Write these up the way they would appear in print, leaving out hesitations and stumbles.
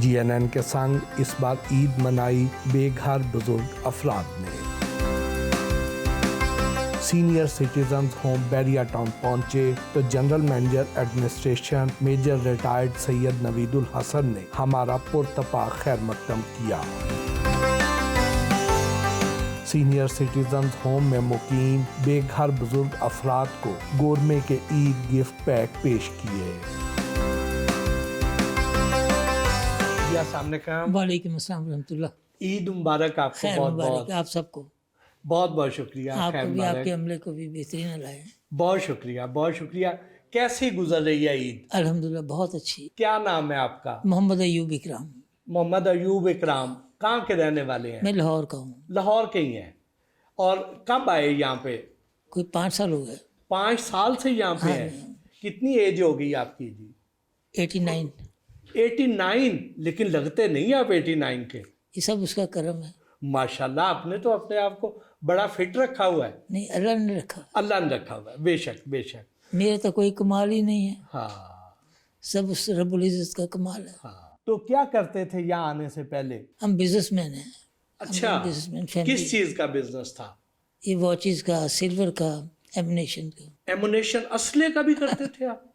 GNN के संग इस बार ईद मनाई बेघर बुजुर्ग अफराद ने। Senior citizens home Bahria town पहुंचे तो general manager administration major retired Syed Naveedul Hasan ने हमारा पुरतपा खैर मकदम किया। सीनियर सिटीजन्स होम में मुकीम बेघर बुजुर्ग अफराद को गोरमे के ईद गिफ्ट पैक पेश किए। वालेकुम अस्सलाम रहमतुल्लाह। ईद मुबारक आपको। खैर बहुत मुबारक बहुत आप सबको, बहुत बहुत शुक्रिया। आपको खैर भी, मुबारक। आपके अमले को भी बेहतरीन लाए। बहुत शुक्रिया, बहुत शुक्रिया। कैसी गुजर रही है ईद? अल्हम्दुलिल्लाह बहुत अच्छी। क्या नाम है आपका? मोहम्मद अयूब इकराम। मोहम्मद अयूब इकराम। कहाँ के रहने वाले हैं? मैं लाहौर का हूँ। लाहौर के ही हैं। और कब आए यहाँ पे? कोई 5 साल हो गए। 5 साल से यहाँ पे हाँ, हैं। कितनी एज हो गई आपकी जी? 89। 89? लेकिन लगते नहीं आप 89 के। ये सब उसका करम है। माशाल्लाह, आपने तो अपने आप को बड़ा फिट रखा हुआ है। नहीं, अल्लाह ने रखा। अल्लाह ने रखा हुआ है। बेशक बेशक। मेरे तो कोई कमाल ही नहीं है, हाँ सब उस रब्बुल इज्जत का कमाल है। हाँ। तो क्या करते थे यहाँ आने से पहले? हम बिजनेसमैन हैं। अच्छा, बिजनेसमैन किस फैमिली। चीज का बिजनेस था? ये वॉचेस का, सिल्वर का, एमिनेशन का। एमुनेशन, असले का भी करते थे आप?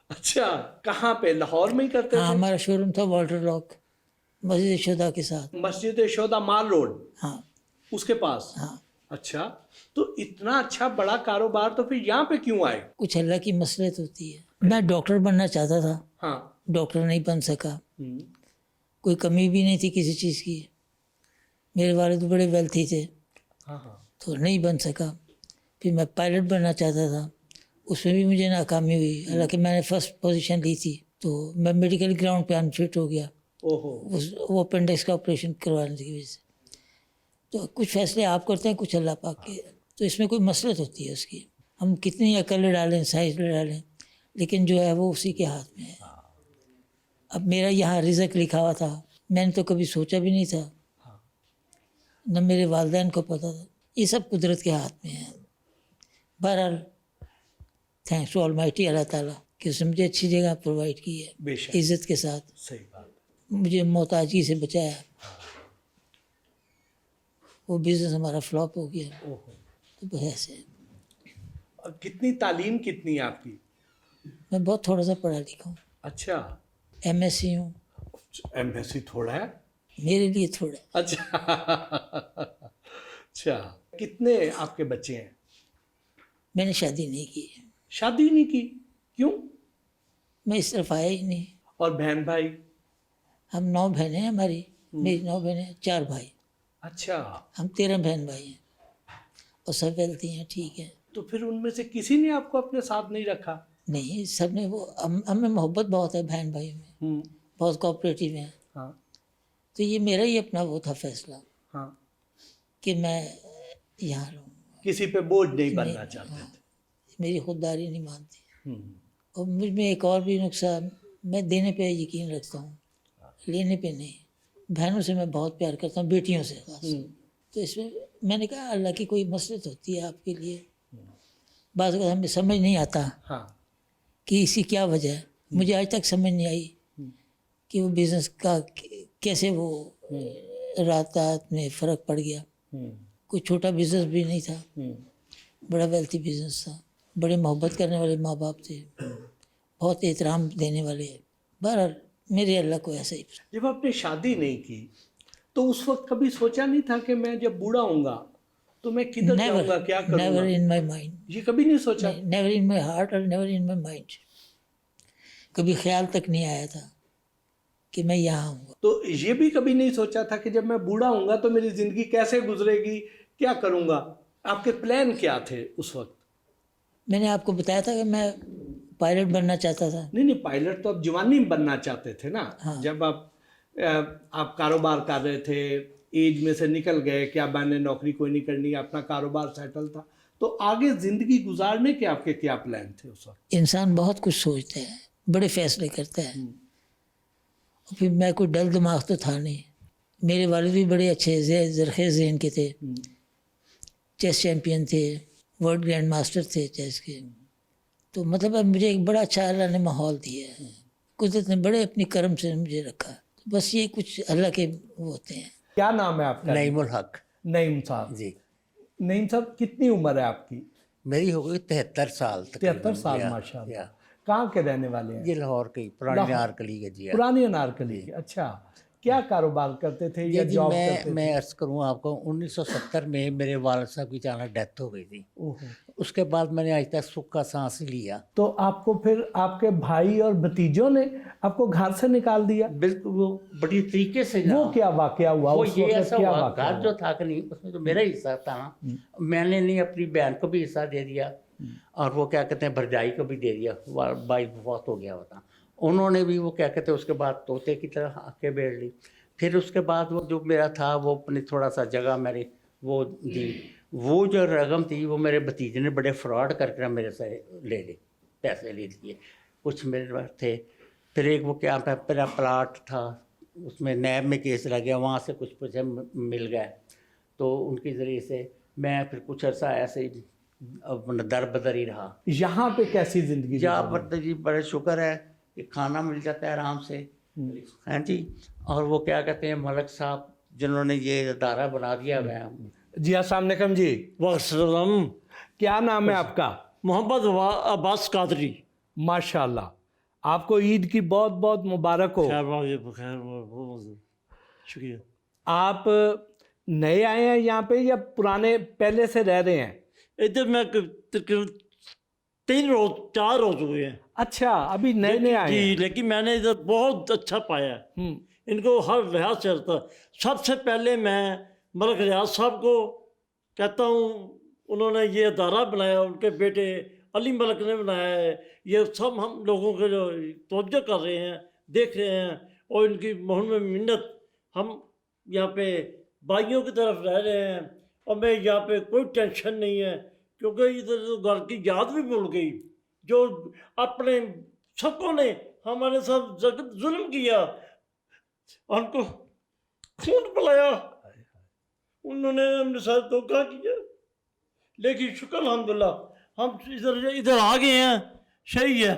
अच्छा, कहाँ पे? लाहौर में ही करते हाँ, थे? हमारा शोरूम था वाटर लॉक मस्जिद शुदा के साथ। मस्जिद शोदा माल रोड, हाँ उसके पास? हाँ। अच्छा, तो इतना अच्छा बड़ा कारोबार, तो फिर यहाँ पे क्यों आए? कुछ अल्लाह की मसलहत होती है। मैं डॉक्टर बनना चाहता था, हाँ। डॉक्टर नहीं बन सका। हम्म, कोई कमी भी नहीं थी किसी चीज़ की। मेरे वालिद बड़े वेल्थी थे हाँ हाँ। तो नहीं बन सका। फिर मैं पायलट बनना चाहता था, उसमें भी मुझे नाकामी हुई। हालांकि मैंने फर्स्ट पोजीशन ली थी, तो मैं मेडिकल ग्राउंड पे अनफिट हो गया ओहो। वो अपेंडिक्स का ऑपरेशन करवाने की वजह से। तो कुछ फैसले आप करते हैं, कुछ अल्लाह पाक के। तो इसमें कोई मसलत होती है उसकी। हम कितनी अकल डालें, साइज डालें, लेकिन जो है वो उसी के हाथ में है। अब मेरा यहाँ रिज़्क लिखा हुआ था, मैंने तो कभी सोचा भी नहीं था, न मेरे वालिदैन को पता था। ये सब कुदरत के हाथ में है। बहरहाल थैंक्स टू ऑलमाइटी अल्लाह ताला कि उसने मुझे अच्छी जगह प्रोवाइड की है, बेशक। इज़्ज़त के साथ सही बात। मुझे मोहताजी से बचाया। वो बिज़नेस हमारा फ्लॉप हो गया, ओहो। तो बस ऐसे। और कितनी तालीम कितनी है आपकी? मैं बहुत थोड़ा सा पढ़ा लिखा हूँ। अच्छा, MSc हूँ। एम्बेसी थोड़ा है? मेरे लिए थोड़ा। अच्छा। अच्छा, कितने आपके बच्चे हैं? मैंने शादी नहीं की है। शादी नहीं की? क्यों? मैं इस तरफ आया ही नहीं। और बहन भाई? हम 9 बहनें हैं हमारी। मेरी 9 बहनें, 4 भाई। अच्छा, हम 13 बहन भाई हैं और सब वेल्थी हैं, ठीक है। तो फिर उनमें से किसी ने आपको अपने साथ नहीं रखा? नहीं, सब ने वो हमें मोहब्बत बहुत है बहन भाई में, बहुत कोऑपरेटिव हैं। हाँ तो ये मेरा ही अपना वो था फैसला हाँ। कि मैं यहाँ रहूँ। किसी पे बोझ नहीं बनना चाहते हाँ, थे? मेरी खुददारी नहीं मानती। हम्म, और मुझ में एक और भी नुकसान, मैं देने पे यकीन रखता हूँ, लेने पे नहीं। बहनों से मैं बहुत प्यार करता हूँ, बेटियों से खास। तो इसमें मैंने कहा अल्लाह की कोई मसलत होती है आपके लिए। बात अगर हमें समझ नहीं आता हाँ। कि इसकी क्या वजह है। मुझे आज तक समझ नहीं आई कि वो बिज़नेस का कैसे वो रात रात में फ़र्क पड़ गया। कोई छोटा बिज़नेस भी नहीं था, बड़ा वेल्थी बिज़नेस था। बड़े मोहब्बत करने वाले माँ बाप थे, बहुत एहतराम देने वाले। बहरहाल मेरे अल्लाह को ऐसा ही। जब आपने शादी नहीं की तो उस वक्त कभी सोचा नहीं था कि मैं जब बूढ़ा होऊंगा तो मैं किधर जाऊंगा, क्या करूंगा? Never in my mind. ये कभी नहीं सोचा? नेवर इन माई हार्ट और नेवर इन माई माइंड। कभी ख्याल तक नहीं आया था कि मैं यहाँ आऊँगा। तो ये भी कभी नहीं सोचा था कि जब मैं बूढ़ा होऊंगा तो मेरी ज़िंदगी कैसे गुजरेगी, क्या करूंगा? आपके प्लान क्या थे उस वक्त? मैंने आपको बताया था कि मैं पायलट बनना चाहता था। नहीं, पायलट तो आप जवानी में बनना चाहते थे ना। हाँ। जब आप कारोबार कर रहे थे, एज में से निकल गए, क्या मैंने नौकरी कोई नहीं करनी, अपना कारोबार सेटल था, तो आगे ज़िंदगी गुजारने के आपके क्या प्लान थे उस वक्त? इंसान बहुत कुछ सोचता है, बड़े फैसले करता है। और फिर मैं कोई डल दिमाग तो था नहीं। मेरे वालिद भी बड़े अच्छे ज़रख़ेज़ ज़हन के थे, चेस चैम्पियन थे, वर्ल्ड ग्रैंड मास्टर थे चेस के। तो मतलब अब मुझे एक बड़ा अच्छा अल्लाह ने माहौल दिया है, कुदरत ने बड़े अपनी करम से मुझे रखा। तो बस ये कुछ अल्लाह के वो होते हैं। क्या नाम है आपका? नईमुल हक नईम साहब। जी। नईम साहब, कितनी उम्र है आपकी? मेरी हो गई 73 साल 73 साल, या, माशाल्लाह। या। कहाँ के रहने वाले हैं? ये लाहौर की पुरानी लाहौर। नारकली के जी। पुरानी अनारकली के। अच्छा, क्या कारोबार करते थे या ये जी जॉब करते थे? मैं अर्ज करूँ आपको, 1970 में मेरे वालिद साहब की अचानक डेथ हो गई थी। ओहो। उसके बाद मैंने आज तक सुख का सांस ही लिया। तो आपको फिर आपके भाई और भतीजों ने आपको घर से निकाल दिया? बिल्कुल, वो बड़ी तरीके से वो क्या वाकया हुआ? वो उस ये वक्त ऐसा क्या हुआ, वाकया घर हुआ? जो था कि नहीं, उसमें तो मेरा हिस्सा था ना, मैंने नहीं अपनी बहन को भी हिस्सा दे दिया और वो क्या कहते हैं भरजाई को भी दे दिया। भाई बहुत हो गया होता, उन्होंने भी वो क्या कहते हैं उसके बाद तोते की तरह आके बैठ ली। फिर उसके बाद वो जो मेरा था वो अपनी थोड़ा सा जगह मेरी वो दी। वो जो रकम थी वो मेरे भतीजे ने बड़े फ्रॉड करके मेरे से ले ली, पैसे ले लिए, कुछ मेरे पास थे। फिर एक वो क्या मेरा प्लाट था, उसमें नैब में केस लग गया, वहाँ से कुछ पैसे मिल गए, तो उनके ज़रिए से मैं फिर कुछ अर्सा ऐसे ही अपना दर बदर ही रहा। यहाँ पे कैसी जिंदगी? यहाँ पर तो जी बड़े शुक्र है कि खाना मिल जाता है आराम से, हैं जी। और वो क्या कहते हैं मलक साहब जिन्होंने ये अदारा बना दिया हुआ है। जी अस्सलाम वालेकुम जी। वसलम। क्या नाम है आपका? मोहम्मद अब्बास कादरी। माशाल्लाह, आपको ईद की बहुत बहुत मुबारक हो। खैर, शुक्रिया। आप नए आए हैं यहाँ पे या पुराने पहले से रह रहे हैं? इधर मैं तकरीबन 4 रोज हुए हैं। अच्छा, अभी नए नए आए जी, हैं। लेकिन मैंने इधर बहुत अच्छा पाया है। इनको हर लिहाज से रहता। सबसे पहले मैं मलक रियाज साहब को कहता हूँ, उन्होंने ये अदारा बनाया, उनके बेटे अली मलक ने बनाया है। ये सब हम लोगों के जो तवज्जो कर रहे हैं, देख रहे हैं, और इनकी मोहन में मिन्नत, हम यहाँ पे भाइयों की तरफ रह रहे हैं। और मैं यहाँ पे कोई टेंशन नहीं है, क्योंकि इधर तो घर की याद भी भूल गई, जो अपने सबको ने हमारे साथ जुल्म किया, उनको खून पिलाया, उन्होंने हमने साथ धोखा किया। लेकिन शुक्र अल्हम्दुलिल्लाह हम इधर आ गए हैं, सही है।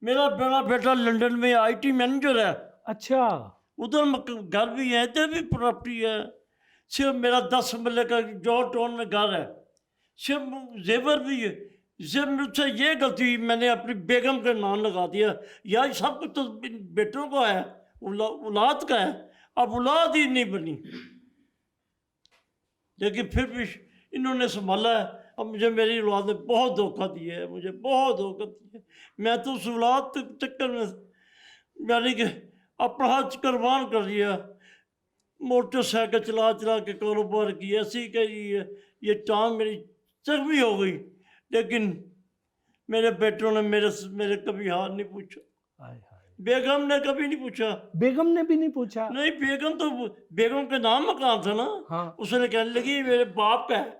मेरा बड़ा बेटा लंदन में IT मैनेजर है। अच्छा, उधर घर भी है, इधर भी प्रॉपर्टी है। सिर्फ मेरा 10 मरले का जॉर्ज टाउन में घर है, सिर्फ जेवर भी है। सिर्फ मुझसे ये गलती हुई, मैंने अपनी बेगम का नाम लगा दिया। यार सब कुछ तो बेटों का है, औलाद का है, अब औलाद ही नहीं बनी। लेकिन फिर भी इन्होंने संभाला है। अब मुझे मेरी औलाद ने बहुत धोखा दिया है, मुझे बहुत धोखा दिया है। मैं तो उस औलाद के चक्कर में यानी कि अपना हाथ कुर्बान कर दिया। मोटरसाइकिल चला चला के कारोबार की, ऐसी कही है, ये टांग मेरी जख्मी हो गई। लेकिन मेरे बेटों ने मेरे कभी हाथ नहीं पूछा, बेगम ने कभी नहीं पूछा। बेगम ने भी नहीं पूछा? नहीं, बेगम के नाम मकान था ना। हाँ। उसने कहने लगी मेरे बाप का है।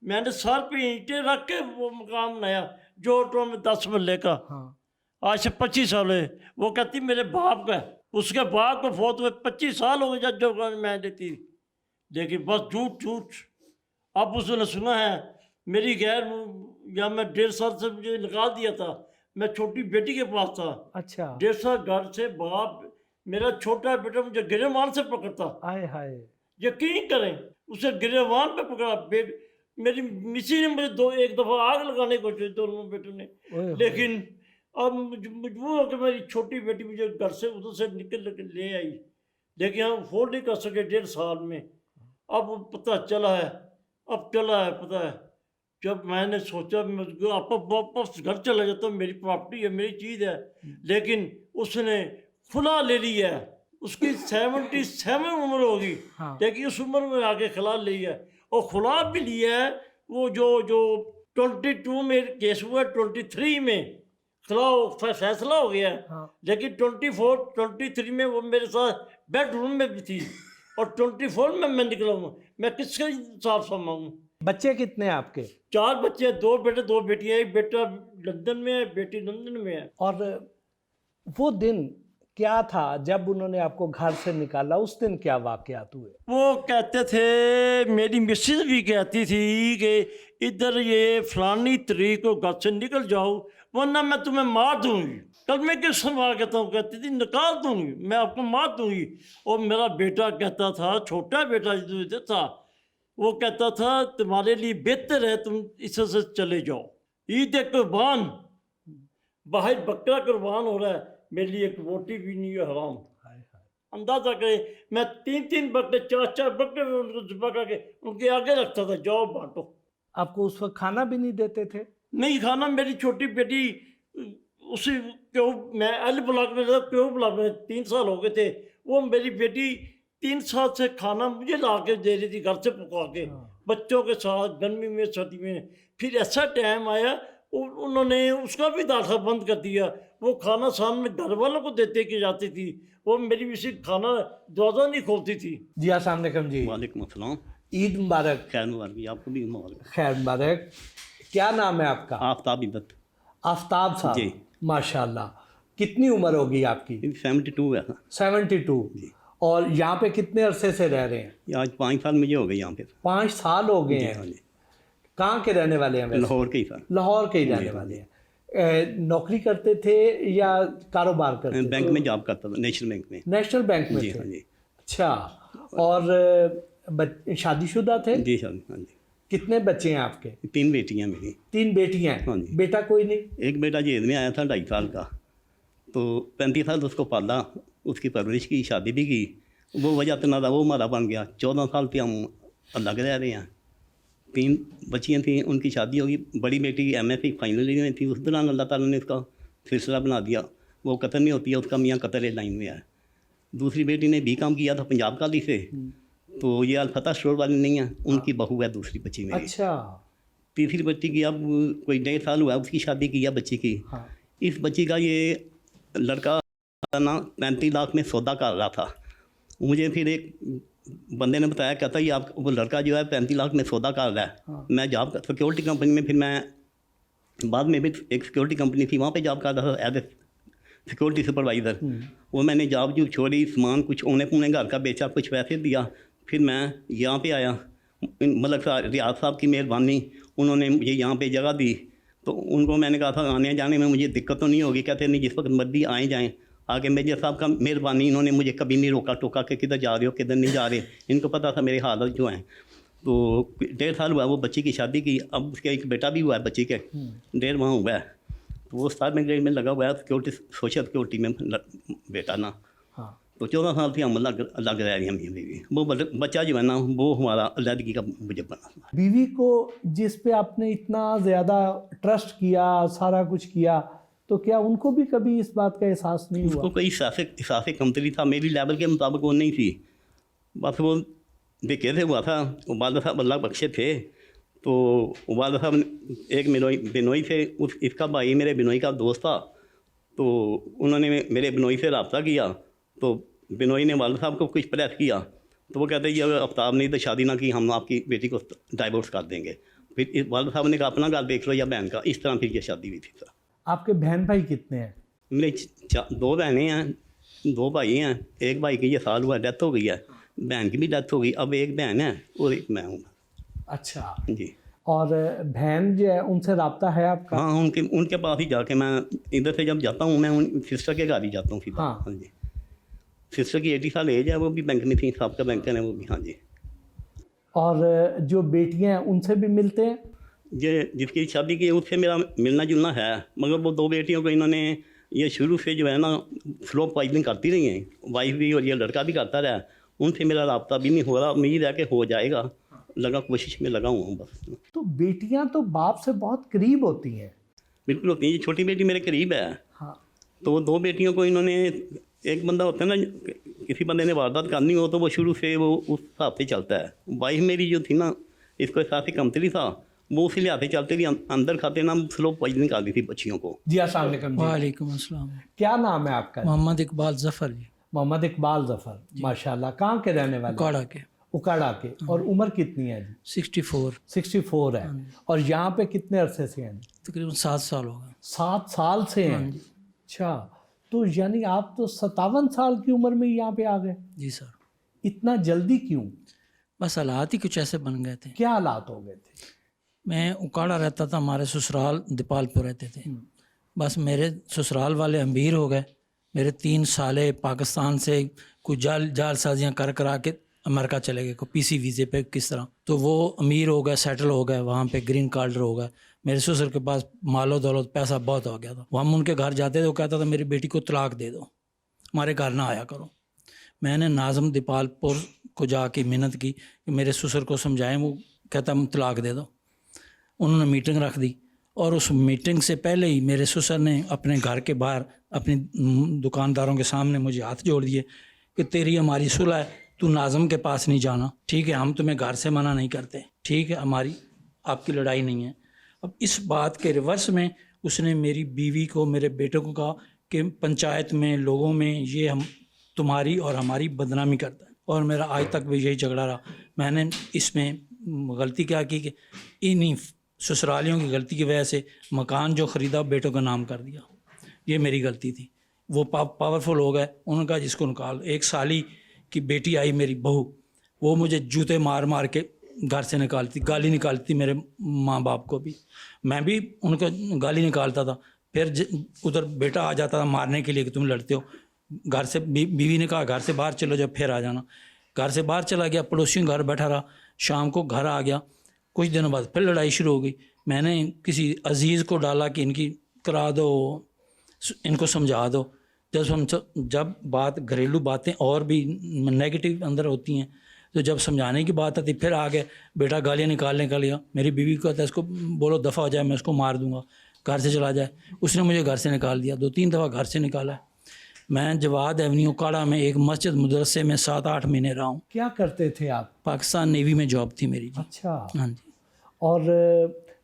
मैंने सर पे ईंटें रख के वो मकान बनाया, जो ऑटो में 10 मरले का। हाँ। आज से 25 साल है। वो कहती मेरे बाप का है। उसके बाप को फौत हुए 25 साल हो गए जब मैं देती। लेकिन बस झूठ झूठ। अब उसने सुना है मेरी गैर, या मैं 1.5 साल से मुझे निकाल दिया था, मैं छोटी बेटी के पास था। अच्छा। 1.5 साल घर से बाप, मेरा छोटा बेटा मुझे गिरेवान से पकड़ता। आए हाय। यकीन करें, उसे गिरेवान पे पकड़ा। मेरी मिसी ने मुझे एक दफ़ा आग लगाने को कोशिश, दोनों बेटों ने। लेकिन अब मजबूर होकर मेरी छोटी बेटी मुझे घर से उधर से निकल के ले आई। लेकिन हम अफोर्ड नहीं कर सके 1.5 साल में। अब पता चला है, पता है, जब मैंने सोचा आप वापस घर चला जाता हूँ, मेरी प्रॉपर्टी है, मेरी चीज़ है। लेकिन उसने खुला ले लिया है। उसकी 77 उम्र होगी। हाँ। लेकिन उस उम्र में आके खिला ली है, और खुला भी लिया है। वो जो 22 में केस हुआ, 23 में फैसला हो गया है। हाँ। लेकिन 23 में वो मेरे साथ बेडरूम में भी थी, और 24 में मैं निकला हूँ। मैं किसके हिसाब से मांगूँ? बच्चे कितने हैं आपके? 4 बच्चे, 2 बेटे 2 बेटियाँ। एक बेटा लंदन में है, बेटी लंदन में है। और वो दिन क्या था जब उन्होंने आपको घर से निकाला? उस दिन क्या वाकयात हुए? वो कहते थे, मेरी मिसेज भी कहती थी कि इधर ये फलानी तरीक को घर से निकल जाओ, वरना मैं तुम्हें मार दूंगी। कल मैं किस समय कहता हूँ, कहती थी निकाल दूंगी, मैं आपको मार दूंगी। और मेरा बेटा कहता था, छोटा बेटा जो था, वो कहता था तुम्हारे लिए बेहतर है तुम इससे से चले जाओ। ईद कुर्बान, बाहर बकरा कुर्बान हो रहा है, मेरे लिए एक रोटी भी नहीं है हराम। अंदाजा करे, मैं 3-3 बकरे 4-4 बकरे उनको ज़िब्हा करके उनके आगे रखता था, जाओ बांटो। आपको उस वक्त खाना भी नहीं देते थे? नहीं खाना, मेरी छोटी बेटी उसी क्यों, मैं एल ब्लॉक में था, क्यों ब्लॉक में 3 साल हो गए थे, वो मेरी बेटी 3 साल से खाना मुझे ला के दे रही थी घर से पका के, बच्चों के साथ गर्मी में सर्दी में। फिर ऐसा टाइम आया उन्होंने उसका भी दाखिला बंद कर दिया, वो खाना सामने घर वालों को देते की जाती थी, वो मेरी किसी खाना दरवाज़ा नहीं खोलती थी। जी अस्सलाम वालेकुम जी। वालेकुम अस्सलाम। ईद मुबारक। खैर मुबारक जी, आपको भी मुबारक। खैर मुबारक। क्या नाम है आपका? आफ्ताब इब्बत। आफ्ताब साहब जी। माशाल्लाह। कितनी उम्र होगी आपकी? 72 है। 72। जी। और यहाँ पे कितने अरसे से रह रहे हैं? ये आज 5 साल मुझे हो गए यहाँ पे। 5 साल हो गए हाँ हैं। जी। कहाँ के रहने वाले हैं वैसे? लाहौर के ही सर। लाहौर के ही रहने वाले हैं। नौकरी करते थे या कारोबार करते थे? बैंक में जॉब करता था, नेशनल बैंक में। नेशनल बैंक में जी थे? हाँ जी। अच्छा। और शादीशुदा थे? जी सर। हाँ जी। कितने बच्चे हैं आपके? 3 बेटियाँ मेरी। 3 बेटियां हैं? हाँ जी। बेटा कोई नहीं? एक बेटा जेल में आया था 2.5 साल का, तो 35 साल उसको पाला, उसकी परवरिश की, शादी भी की। वो वजह तो ना था, वो हमारा बन गया। 14 साल से हम अलग रह रहे हैं। 3 बच्चियाँ थीं, उनकी शादी होगी। बड़ी बेटी MSc फाइनल ईयर में थी, उस दौरान अल्लाह ताला ने उसका सिलसिला बना दिया। वो कतर नहीं होती है, उसका मियाँ कतर एयरलाइन में है। दूसरी बेटी ने B.Com किया था पंजाब कॉलेज से, तो ये अलफता स्टोर वाली नहीं है, उनकी बहू है दूसरी बच्ची मेरी। अच्छा। तीसरी बच्ची की अब कोई 1.5 साल हुआ, उसकी शादी की है बच्ची की। हाँ। इस बच्ची का ये लड़का ना 35 लाख में सौदा कर रहा था। मुझे फिर एक बंदे ने बताया, कहता ये आप वो लड़का जो है 35 लाख में सौदा कर रहा है। हाँ। मैं जॉब सिक्योरिटी कंपनी में, फिर मैं बाद में भी एक सिक्योरिटी कंपनी थी, वहाँ पे जॉब करता था एज ए सिक्योरिटी सुपरवाइज़र। वो मैंने जॉब जो छोड़ी, सामान कुछ औने पौने घर का बेचा, कुछ पैसे दिया, फिर मैं यहाँ पे आया। मतलब रियाज साहब की मेहरबानी, उन्होंने मुझे यहाँ पे जगह दी, तो उनको मैंने कहा था आने जाने में मुझे दिक्कत तो नहीं होगी। कहते नहीं, जिस वक्त मर्जी आए जाएँ। आगे मेजर साहब का मेहरबानी, इन्होंने मुझे कभी नहीं रोका टोका कि किधर जा रहे हो किधर नहीं जा रहे। इनको पता था मेरे हालत जो हैं। तो 1.5 साल हुआ वो बच्ची की शादी की। अब उसके एक बेटा भी हुआ है बच्ची के, 1.5 माह हुआ है। तो वो 7वें ग्रेड में लगा हुआ है सिक्योरिटी, सोशल सिक्योरिटी में बेटा ना। हाँ। तो 14 साल से हम अलग रह रही हैं बीवी। वो बच्चा जो है ना, वो हमारा अलहदगी का मुझे बना। बीवी को जिस पे आपने इतना ज़्यादा ट्रस्ट किया, सारा कुछ किया, तो क्या उनको भी कभी इस बात का एहसास नहीं हुआ? उसको कोई एहसास कमतरी था, मेरी लेवल के मुताबिक वो नहीं थी। बस वो देखे थे हुआ था। वालदा साहब अल्लाह बख्शे थे, तो वालदा साहब एक बिनोई थे, उस इसका भाई मेरे बिनोई का दोस्त था, तो उन्होंने मेरे बिनोई से रब्ता किया। तो बिनोई ने वालदा साहब को कुछ प्रेस किया, तो वो कहते ये आफ्ताब नहीं तो शादी ना की, हम आपकी बेटी को डाइवोर्स कर देंगे। फिर वालदा साहब ने कहा अपना घर देख लो या बहन का। इस तरह फिर ये शादी हुई थी सर। आपके बहन भाई कितने हैं? मेरे 2 बहनें हैं, 2 भाई हैं। एक भाई की ये साल हुआ डेथ हो गई है, बहन की भी डेथ हो गई। अब एक बहन है और एक मैं हूँ। अच्छा। जी। और बहन जो है उनसे रब्ता है आपका? हाँ, उनके पास ही जाके मैं इधर से जब जाता हूँ, मैं उन सिस्टर के घर ही जाता हूँ सीधा। हाँ। हाँ जी। सिस्टर की 80 साल एज है, वो भी बैंक में थी, सबका बैंक है वो भी। हाँ जी। और जो बेटियां हैं उनसे भी मिलते हैं? ये जिसकी शादी की उससे मेरा मिलना जुलना है, मगर वो 2 बेटियों को इन्होंने ये शुरू से जो है ना स्लो पॉइजनिंग करती रही हैं, वाइफ भी और ये लड़का भी करता रहा। उनसे मेरा रब्ता भी नहीं हो रहा, उम्मीद है कि हो जाएगा, लगा कोशिश में लगा हुआ हूँ बस। तो बेटियां तो बाप से बहुत करीब होती हैं। बिल्कुल होती हैं। ये छोटी बेटी मेरे करीब है। हाँ। तो 2 बेटियों को इन्होंने, एक बंदा होता है ना, किसी बंदे ने वारदात करनी हो तो वो शुरू से वो उस हिसाब से चलता है। वाइफ मेरी जो थी ना, इसको एहसास कमतरी था, वो उसी लिहाज से चलते थी, अंदर खाते ना स्लो पॉइजनिंग कर दी थी बच्चियों को। जी अस्सलाम वालेकुम जी। वालेकुम अस्सलाम। क्या नाम है आपका? मोहम्मद इकबाल जफ़र जी, मोहम्मद इकबाल जफर। माशाल्लाह। कहाँ के रहने वाले? उकाड़ा के। उकाड़ा के। और उम्र कितनी है जी? 64। 64 है। और यहाँ पे कितने अरसे से हैं? तकरीबन 7 साल हो गए। 7 साल से हैं? अच्छा। तो यानी आप तो 57 साल की उम्र में यहाँ पे आ गए? जी सर। इतना जल्दी क्यों? बस हालात ही कुछ ऐसे बन गए थे। क्या हालात हो गए थे? मैं उकाड़ा रहता था, हमारे ससुराल दीपालपुर रहते थे। बस मेरे ससुराल वाले अमीर हो गए, मेरे 3 साले पाकिस्तान से कुछ जाल साजियाँ करा के अमेरिका चले गए, को पीसी वीज़े पे किस तरह, तो वो अमीर हो गए, सेटल हो गए, वहाँ पे ग्रीन कार्ड हो गए। मेरे ससुर के पास मालो दौलत पैसा बहुत हो गया था। वो हम उनके घर जाते थे, वो कहता था मेरी बेटी को तलाक दे दो, हमारे घर ना आया करो। मैंने नाज़म दीपालपुर को जाके मिन्नत की कि मेरे ससुर को समझाएं, वो कहता हम तलाक दे दो। उन्होंने मीटिंग रख दी और उस मीटिंग से पहले ही मेरे ससुर ने अपने घर के बाहर अपनी दुकानदारों के सामने मुझे हाथ जोड़ दिए कि तेरी हमारी सुलह है, तू नाज़म के पास नहीं जाना, ठीक है, हम तुम्हें घर से मना नहीं करते, ठीक है, हमारी आपकी लड़ाई नहीं है। अब इस बात के रिवर्स में उसने मेरी बीवी को, मेरे बेटे को कहा कि पंचायत में, लोगों में ये हम तुम्हारी और हमारी बदनामी करता है, और मेरा आज तक भी यही झगड़ा रहा। मैंने इसमें गलती क्या की कि इन्हीं ससुरालियों की गलती की वजह से मकान जो ख़रीदा बेटों का नाम कर दिया, ये मेरी गलती थी। वो पावरफुल हो गए, उन्होंने कहा जिसको निकाल। एक साली की बेटी आई मेरी बहू, वो मुझे जूते मार मार के घर से निकालती, गाली निकालती मेरे माँ बाप को भी, मैं भी उनको गाली निकालता था। फिर उधर बेटा आ जाता था मारने के लिए कि तुम लड़ते हो। घर से बीवी ने कहा घर से बाहर चलो, जब फिर आ जाना। घर से बाहर चला गया, पड़ोसियों घर बैठा रहा, शाम को घर आ गया। कुछ दिनों बाद फिर लड़ाई शुरू हो गई। मैंने किसी अजीज़ को डाला कि इनकी करा दो, इनको समझा दो। जब बात घरेलू बातें और भी नेगेटिव अंदर होती हैं, तो जब समझाने की बात आती फिर आ गए बेटा गालियाँ निकालने का लिया। मेरी बीवी को कहता है इसको बोलो दफ़ा हो जाए, मैं उसको मार दूंगा, घर से चला जाए। उसने मुझे घर से निकाल दिया, 2-3 दफ़ा घर से निकाला है। मैं जवाद एवेन्यू काड़ा में एक मस्जिद मदरसे में 7-8 महीने रहा हूँ। क्या करते थे आप? पाकिस्तान नेवी में जॉब थी मेरी जी। अच्छा। हाँ जी। और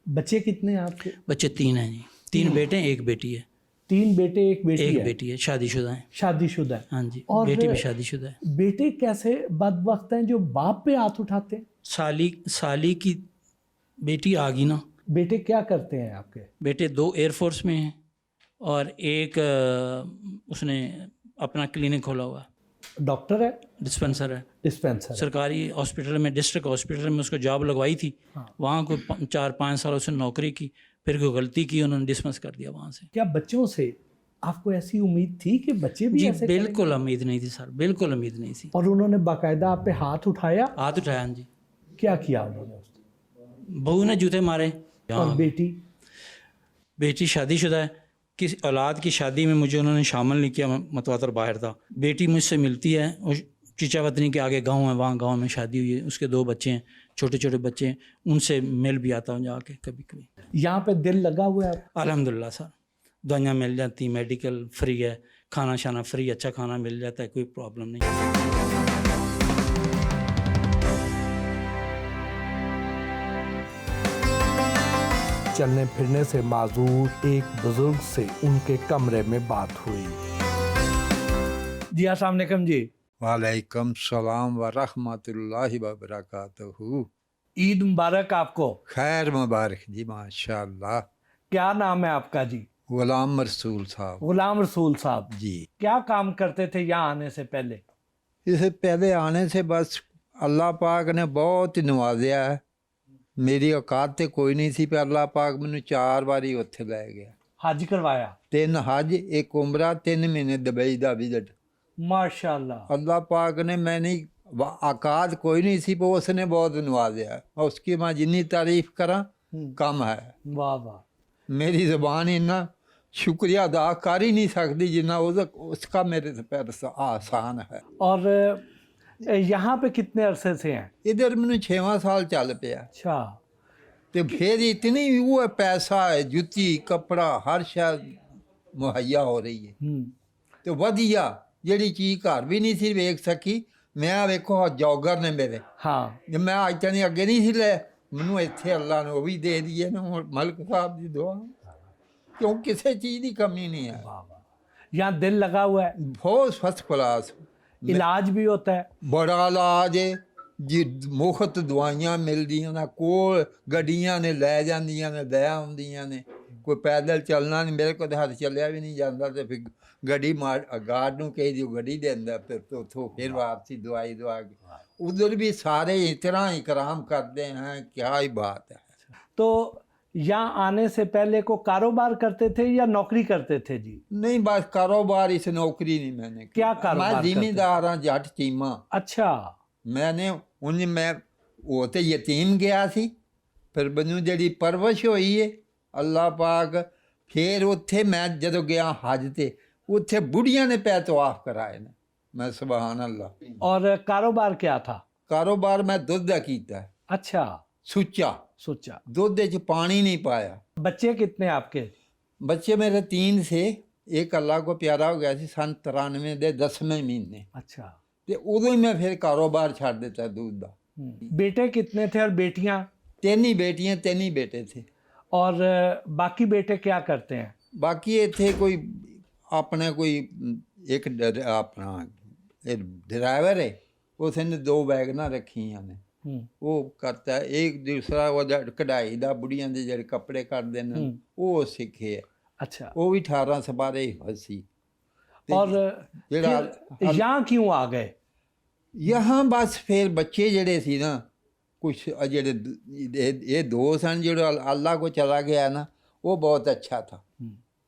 बच्चे कितने हैं आपके? बच्चे 3 हैं जी, 3 बेटे हैं, 1 बेटी है। 3 बेटे, 1 बेटी एक है? बेटी है, शादीशुदा है। शादीशुदा है? हाँ जी। और बेटी भी शादीशुदा है। बेटे कैसे बदबख्त हैं जो बाप पे हाथ उठाते हैं? साली की बेटी आ गई ना। बेटे क्या करते हैं आपके? बेटे 2 एयरफोर्स में हैं और एक उसने अपना क्लिनिक खोला हुआ है, डॉक्टर है? डिस्पेंसर है, डिस्पेंसर है। सरकारी हॉस्पिटल में, डिस्ट्रिक्ट हॉस्पिटल में उसको जॉब लगवाई थी। वहाँ कोई 4-5 साल उसने नौकरी की, फिर कोई गलती की, उन्होंने डिसमिस कर दिया वहाँ से। क्या बच्चों से आपको ऐसी उम्मीद थी कि बच्चे भी जी ऐसे बिल्कुल उम्मीद नहीं थी सर, बिल्कुल उम्मीद नहीं थी। और उन्होंने बाकायदा आप पे हाथ उठाया? हाथ उठाया। हाँ जी। क्या किया उन्होंने उसने? बहू ने जूते मारे। और बेटी? बेटी शादीशुदा है, किस औलाद की शादी में मुझे उन्होंने शामिल नहीं किया, मतवातर बाहर था। बेटी मुझसे मिलती है, और चिचावतनी के आगे गांव है, वहाँ गांव में शादी हुई है, उसके 2 बच्चे हैं, छोटे छोटे बच्चे हैं, उनसे मिल भी आता हूँ जाके कभी कभी। यहाँ पे दिल लगा हुआ है? अल्हम्दुलिल्लाह सर, दवाइयाँ मिल जाती, मेडिकल फ्री है, खाना शाना फ्री, अच्छा खाना मिल जाता है, कोई प्रॉब्लम नहीं। चलने फिरने से माजूर एक बुजुर्ग से उनके कमरे में बात हुई। जी अस्सलाम वालेकुम जी। वालेकुम सलाम व रहमतुल्लाहि व बरकातहू। ईद मुबारक आपको। खैर मुबारक जी, माशाल्लाह। क्या नाम है आपका जी? गुलाम रसूल साहब। गुलाम रसूल साहब जी। क्या काम करते थे यहाँ आने से पहले? इससे पहले आने से बस अल्लाह पाक ने बहुत नवाजा है। मेरी औकात तो कोई नहीं सी, पर अल्लाह पाक मैंने 4 बारी उत्थे लै गया। हज करवाया? 3 हज, 1 उमरा, 3 महीने दुबई का विजिट। माशाल्लाह। अल्लाह पाक ने, मैंने औकात कोई नहीं सी, पर उसने बहुत नवाजा है, और उसकी मैं जितनी तारीफ करा कम है। वाह वाह। मेरी ज़बान इन्ना शुक्रिया अदा कर ही नहीं सकती जितना उसका मेरे पर आसान है। और यहाँ पे कितने अरसे से हैं? इधर मैंने 6वां साल चल पिया। अच्छा। तो फिर इतनी वो है, पैसा है, जुत्ती कपड़ा हर शायद मुहैया हो रही है। तो वधिया ਜਿਹੜੀ चीज़ घर भी नहीं सी वेख सकी, मैं वेखो जॉगर ने मेरे। हाँ। जब मैं अज तक अगे नहीं सी ले, मैनू इत्थे अल्लाह ने वो भी दे दिए ना, मलिक साहब की दुआ, क्यों किसी चीज़ की कमी नहीं है। यहाँ दिल लगा हुआ है? बहुत फर्स्ट क्लास। इलाज भी होता है? बड़ा इलाज है जी, मुफ्त दवाइयाँ मिलदियाँ ने, कोल गड्डियाँ ने लै जांदियां ने, लै आउंदियां ने, कोई पैदल चलना नहीं, मेरे को तो हथ चलिया भी नहीं जाता, तो फिर गड्डी मार गार्ड नूं कही दी, गड्डी देंदा, फिर उतों फिर वापसी दवाई दवा के। उधर भी सारे इतना इकराम करते हैं, क्या ही बात है। तो यहाँ आने से पहले को कारोबार करते थे या नौकरी करते थे जी? नहीं बस कारोबार, इस नौकरी नहीं मैंने की। क्या कारोबार मैं करते? जिमींदार हाँ, जट चीमा। अच्छा। मैंने उन मैं वो तो यतीम गया सी, फिर मैनू जी परवरिश हुई है अल्लाह पाक। फिर उत्थे मैं जदों गया हज ते, उत्थे बुढ़िया ने पै तवाफ कराए ने। मैं सुबहान अल्लाह। और कारोबार क्या था? कारोबार मैं दुध का कीता है, अच्छा, सुच्चा। सोचा। दुध च पानी नहीं पाया। बच्चे कितने आपके? बच्चे मेरे 3 से, एक अल्लाह को प्यारा हो गया सी सन 93 ਦੇ 10वें महीने, अच्छा। ਤੇ ਉਦੋਂ ਹੀ ਮੈਂ ਫਿਰ ਕਾਰੋਬਾਰ ਛੱਡ ਦਿੱਤਾ दूध ਦਾ। बेटे कितने थे और बेटियां? 3 ही बेटियां 3 ही बेटे थे। और बाकी बेटे क्या करते हैं? बाकी ਇੱਥੇ ਕੋਈ ਆਪਣੇ ਕੋਈ ਇੱਕ ਆਪਣਾ ड्राइवर है, उसने 2 वैगना रखियां ने, वो करता है। एक दूसरा वो कढ़ाई दा बुढ़ियां दे ਜਿਹੜੇ ਕੱਪੜੇ ਕੱਢਦੇ ਨੇ ਉਹ ਸਿੱਖੇ ਹੈ। अच्छा। ਉਹ ਵੀ 18 ਸਬਾਰੇ ਫਸੀ। और ਜਿਹੜਾ फिर यहाँ क्यों आ गए? यहाँ बस फिर बच्चे जड़े सी ना कुछ जड़े ये 2 सन जो अल्लाह को चला गया ना, वो बहुत अच्छा था।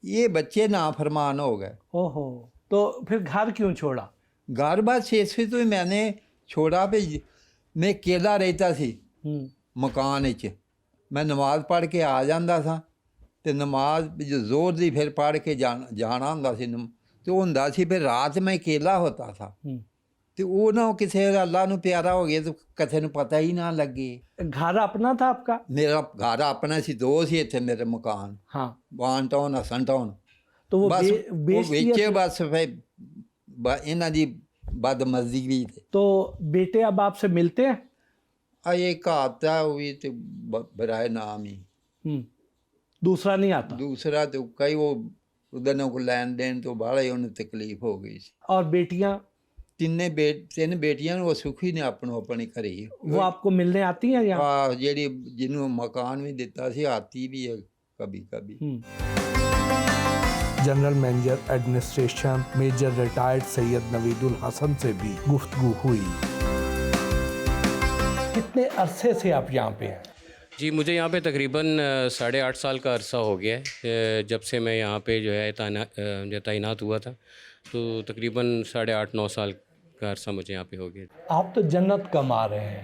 ये बच्चे नाफरमान हो गए। ओहो, तो फिर घर क्यों छोड़ा? घर बस इससे तो मैंने छोड़ा पे, मैं अकेला रहता सी मकान च। मैं नमाज पढ़ के आ जाता था, तो नमाज जो जोर दी फिर पढ़ के जाना होंदा सी, तो होंदा सी फिर रात में अकेला होता था। तो वो ना किसी अल्लाह नू प्यारा हो गया तो किसी नू पता ही ना लगे। घर अपना था आपका? मेरा घर अपना सी, 2 सी इत्थे मेरे मकान, हाँ। वान टाउन हसन टाउन। तो वो बस बेच वो दिया बेचे फिर? बस फिर इन्हां दी बदमर्जी भी थे। तो बेटे अब आपसे मिलते हैं? एक आता है वो भी तो बराए नाम ही, दूसरा नहीं आता? दूसरा तो कई वो उधर को लैन देन तो बड़ा ही उन्हें तकलीफ हो गई सी। और बेटियां? 3 बेटियां वो सुखी ने अपनी घरी। वो आपको मिलने आती हैं यहाँ? जेड़ी जिन्हों मकान भी दिता सी आती भी है कभी कभी। General manager administration major retired Syed Naveedul Hasan से भी गुफ्तगू हुई। कितने अरसे से आप यहाँ पे हैं? जी, मुझे यहाँ पे तकरीबन 8.5 साल का अरसा हो गया है। जब से मैं यहाँ पे जो है तैनात हुआ था, तो तकरीबन 8.5-9 साल का अरसा मुझे यहाँ पे हो गया। आप तो जन्नत कमा रहे हैं।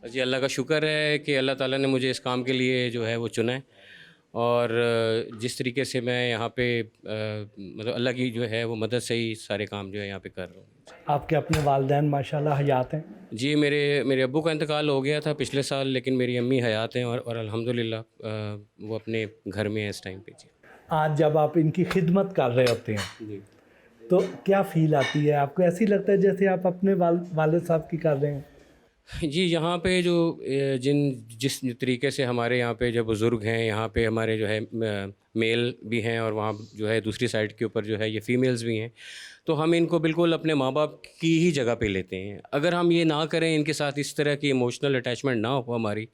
जी, अल्लाह का शुक्र है कि अल्लाह ताला ने मुझे इस काम के लिए जो है वो चुना है। और जिस तरीके से मैं यहाँ पे मतलब अल्लाह की जो है वो मदद से ही सारे काम जो है यहाँ पे कर रहा हूँ। आपके अपने वालिदैन माशाल्लाह हयात हैं? जी, मेरे अब्बू का इंतकाल हो गया था पिछले साल, लेकिन मेरी अम्मी हयात हैं और अल्हम्दुलिल्लाह वो अपने घर में है इस टाइम पे। जी, आज जब आप इनकी खिदमत कर रहे होते हैं जी, तो क्या फ़ील आती है आपको? ऐसी लगता है जैसे आप अपने वालिद साहब की कर रहे हैं? जी, यहाँ पे जो जिस तरीके से हमारे यहाँ पे जो बुज़ुर्ग हैं, यहाँ पे हमारे जो है मेल भी हैं और वहाँ जो है दूसरी साइड के ऊपर जो है ये फ़ीमेल्स भी हैं, तो हम इनको बिल्कुल अपने माँ बाप की ही जगह पे लेते हैं। अगर हम ये ना करें, इनके साथ इस तरह की इमोशनल अटैचमेंट ना हो हमारी,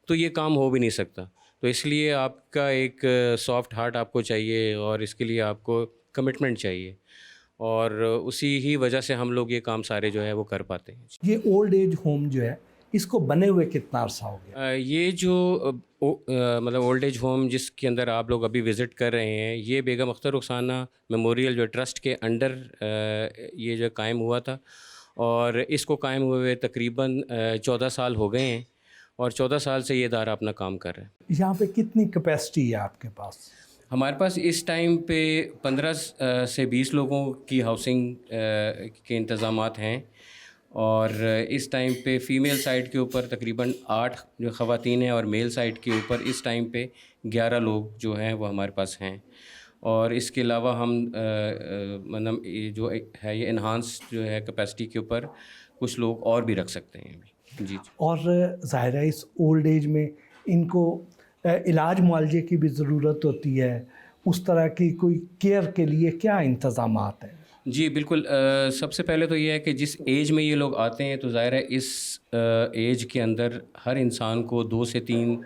तो ये काम हो भी नहीं सकता। तो इसलिए आपका एक सॉफ्ट हार्ट आपको चाहिए और इसके लिए आपको कमिटमेंट चाहिए, और उसी ही वजह से हम लोग ये काम सारे जो है वो कर पाते हैं। ये ओल्ड एज होम जो है, इसको बने हुए कितना अरसा हो गया? ये जो मतलब ओल्ड एज होम जिसके अंदर आप लोग अभी विज़िट कर रहे हैं, ये बेगम अख्तर रुखसाना मेमोरियल जो ट्रस्ट के अंडर ये जो कायम हुआ था, और इसको कायम हुए तकरीबन 14 साल हो गए हैं, और 14 साल से ये इदारा अपना काम कर रहा है। यहाँ पे कितनी कैपेसिटी है आपके पास? हमारे पास इस टाइम पे 15 से 20 लोगों की हाउसिंग के इंतज़ामात हैं, और इस टाइम पे फ़ीमेल साइड के ऊपर तकरीबन 8 जो ख़वातीन हैं, और मेल साइड के ऊपर इस टाइम पे 11 लोग जो हैं वो हमारे पास हैं। और इसके अलावा हम मतलब ये जो है ये इन्हांस जो है कैपेसिटी के ऊपर कुछ लोग और भी रख सकते हैं अभी। जी। और ज़ाहिर है इस ओल्ड एज में इनको इलाज मुआलजे की भी ज़रूरत होती है, उस तरह की कोई केयर के लिए क्या इंतज़ामात हैं? जी बिल्कुल, सबसे पहले तो ये है कि जिस एज में ये लोग आते हैं, तो ज़ाहिर है इस एज के अंदर हर इंसान को 2 से 3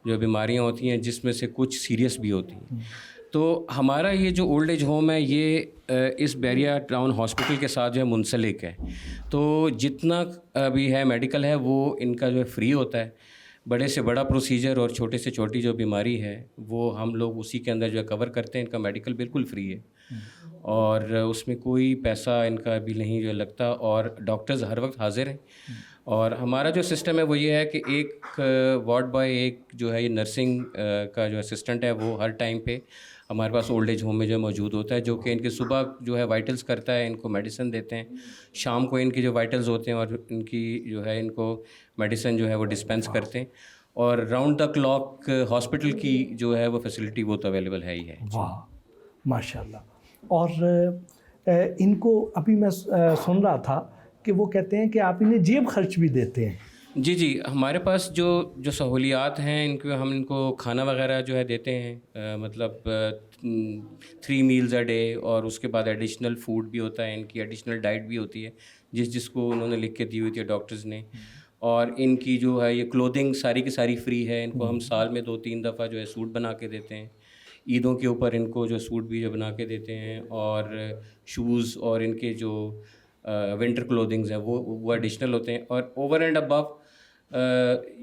जो बीमारियां होती हैं, जिसमें से कुछ सीरियस भी होती हैं। तो हमारा ये जो ओल्ड एज होम है, ये इस बैरिया टाउन हॉस्पिटल के साथ जो है मुंसलिक है। तो जितना भी है मेडिकल है वो इनका जो है फ्री होता है। बड़े से बड़ा प्रोसीजर और छोटे से छोटी जो बीमारी है वो हम लोग उसी के अंदर जो है कवर करते हैं। इनका मेडिकल बिल्कुल फ्री है और उसमें कोई पैसा इनका भी नहीं जो लगता, और डॉक्टर्स हर वक्त हाजिर हैं। और हमारा जो सिस्टम है वो ये है कि एक वार्ड बाय एक जो है ये नर्सिंग का जो असिस्टेंट है वो हर टाइम पे हमारे पास ओल्ड एज होम में जो मौजूद होता है, जो कि इनके सुबह जो है वाइटल्स करता है, इनको मेडिसिन देते हैं, शाम को इनके जो वाइटल्स होते हैं और इनकी जो है इनको मेडिसिन जो है वो डिस्पेंस करते हैं। और राउंड द क्लॉक हॉस्पिटल की जो है वो फैसिलिटी वो तो अवेलेबल है ही है। वाह माशाल्लाह। और इनको अभी मैं सुन रहा था कि वो कहते हैं कि आप इन्हें जेब खर्च भी देते हैं। जी जी, हमारे पास जो सहूलियात हैं इनको हम इनको खाना वगैरह जो है देते हैं, मतलब 3 मील्स अ डे, और उसके बाद एडिशनल फूड भी होता है, इनकी एडिशनल डाइट भी होती है जिसको उन्होंने लिख के दी हुई थी डॉक्टर्स ने। और इनकी जो है ये क्लोथिंग सारी की सारी फ्री है। इनको हम साल में 2-3 दफ़ा जो है सूट बना के देते हैं। ईदों के ऊपर इनको जो सूट भी जो बना के देते हैं, और शूज़ और इनके जो विंटर क्लोथिंग्स हैं वो एडिशनल होते हैं। और ओवर एंड अबव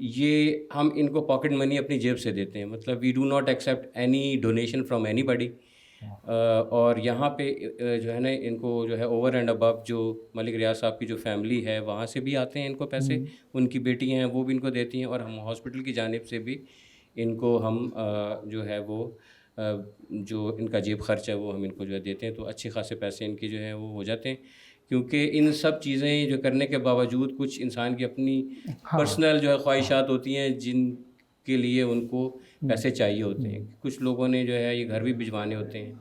ये हम इनको पॉकेट मनी अपनी जेब से देते हैं, मतलब we do not accept any donation from anybody. और यहाँ पे जो है ना इनको जो है ओवर एंड अबव जो मलिक रियाज साहब की जो फैमिली है वहाँ से भी आते हैं इनको पैसे, उनकी बेटी हैं वो भी इनको देती हैं, और हम हॉस्पिटल की जानिब से भी इनको हम जो है वो जो इनका जेब खर्च है वो हम इनको जो है देते हैं। तो अच्छे खासे पैसे इनके जो है वो हो जाते हैं, क्योंकि इन सब चीज़ें जो करने के बावजूद कुछ इंसान की अपनी पर्सनल जो है ख्वाहिशात होती हैं जिनके लिए उनको पैसे चाहिए होते हैं। कुछ लोगों ने जो है ये घर भी भिजवाने होते हैं,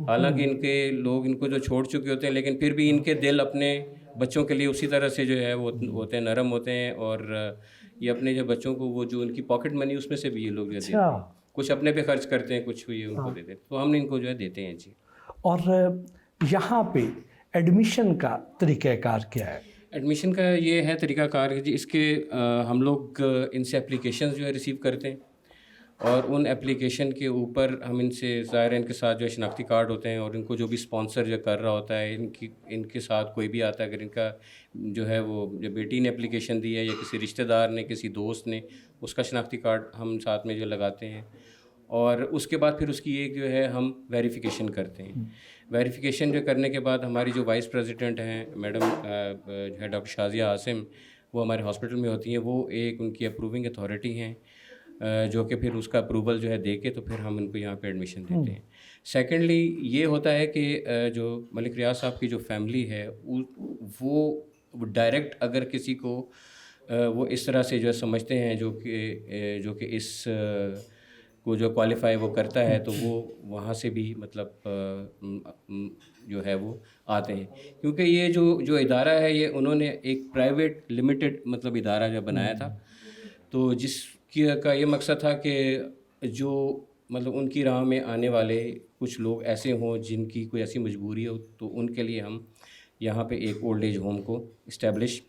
हालांकि इनके लोग इनको जो छोड़ चुके होते हैं, लेकिन फिर भी इनके दिल अपने बच्चों के लिए उसी तरह से जो है वो होते हैं, नरम होते हैं। और ये अपने जो बच्चों को वो जो उनकी पॉकेट मनी उसमें से भी ये लोग जो देते हैं, कुछ अपने पे खर्च करते हैं, कुछ ये उनको देते हैं, तो हम इनको जो है देते हैं। जी। और यहाँ पे एडमिशन का तरीक़ाकार क्या है? एडमिशन का ये है तरीक़ाकार कि जी इसके हम लोग इनसे एप्लीकेशंस जो है रिसीव करते हैं, और उन एप्लीकेशन के ऊपर हम इनसे ज़ाहिर इनके साथ जो है शनाख्ती कार्ड होते हैं, और इनको जो भी स्पॉन्सर जो कर रहा होता है इनके साथ कोई भी आता है, अगर इनका जो है वो जो बेटी ने एप्लीकेशन दी है या किसी रिश्तेदार ने, किसी दोस्त ने, उसका शनाख्ती कार्ड हम साथ में जो लगाते हैं। और उसके बाद फिर उसकी एक जो है हम वेरिफिकेशन करते हैं। वेरिफिकेशन जो करने के बाद हमारी जो वाइस प्रेसिडेंट हैं मैडम जो है डॉक्टर शाजिया आसिम, वो हमारे हॉस्पिटल में होती हैं, वो एक उनकी अप्रूविंग अथॉरिटी हैं, जो कि फिर उसका अप्रूवल जो है दे के तो फिर हम उनको यहाँ पे एडमिशन देते हैं। सेकेंडली ये होता है कि जो मलिक रियाज साहब की जो फैमिली है वो डायरेक्ट अगर किसी को वो इस तरह से जो है समझते हैं जो कि इस को जो क्वालिफाई वो करता है, तो वो वहाँ से भी मतलब जो है वो आते हैं, क्योंकि ये जो इदारा है ये उन्होंने एक प्राइवेट लिमिटेड मतलब इदारा जो बनाया था, तो का ये मकसद था कि जो मतलब उनकी राह में आने वाले कुछ लोग ऐसे हों जिनकी कोई ऐसी मजबूरी हो, तो उनके लिए हम यहाँ पे एक ओल्ड एज होम को इस्टेब्लिश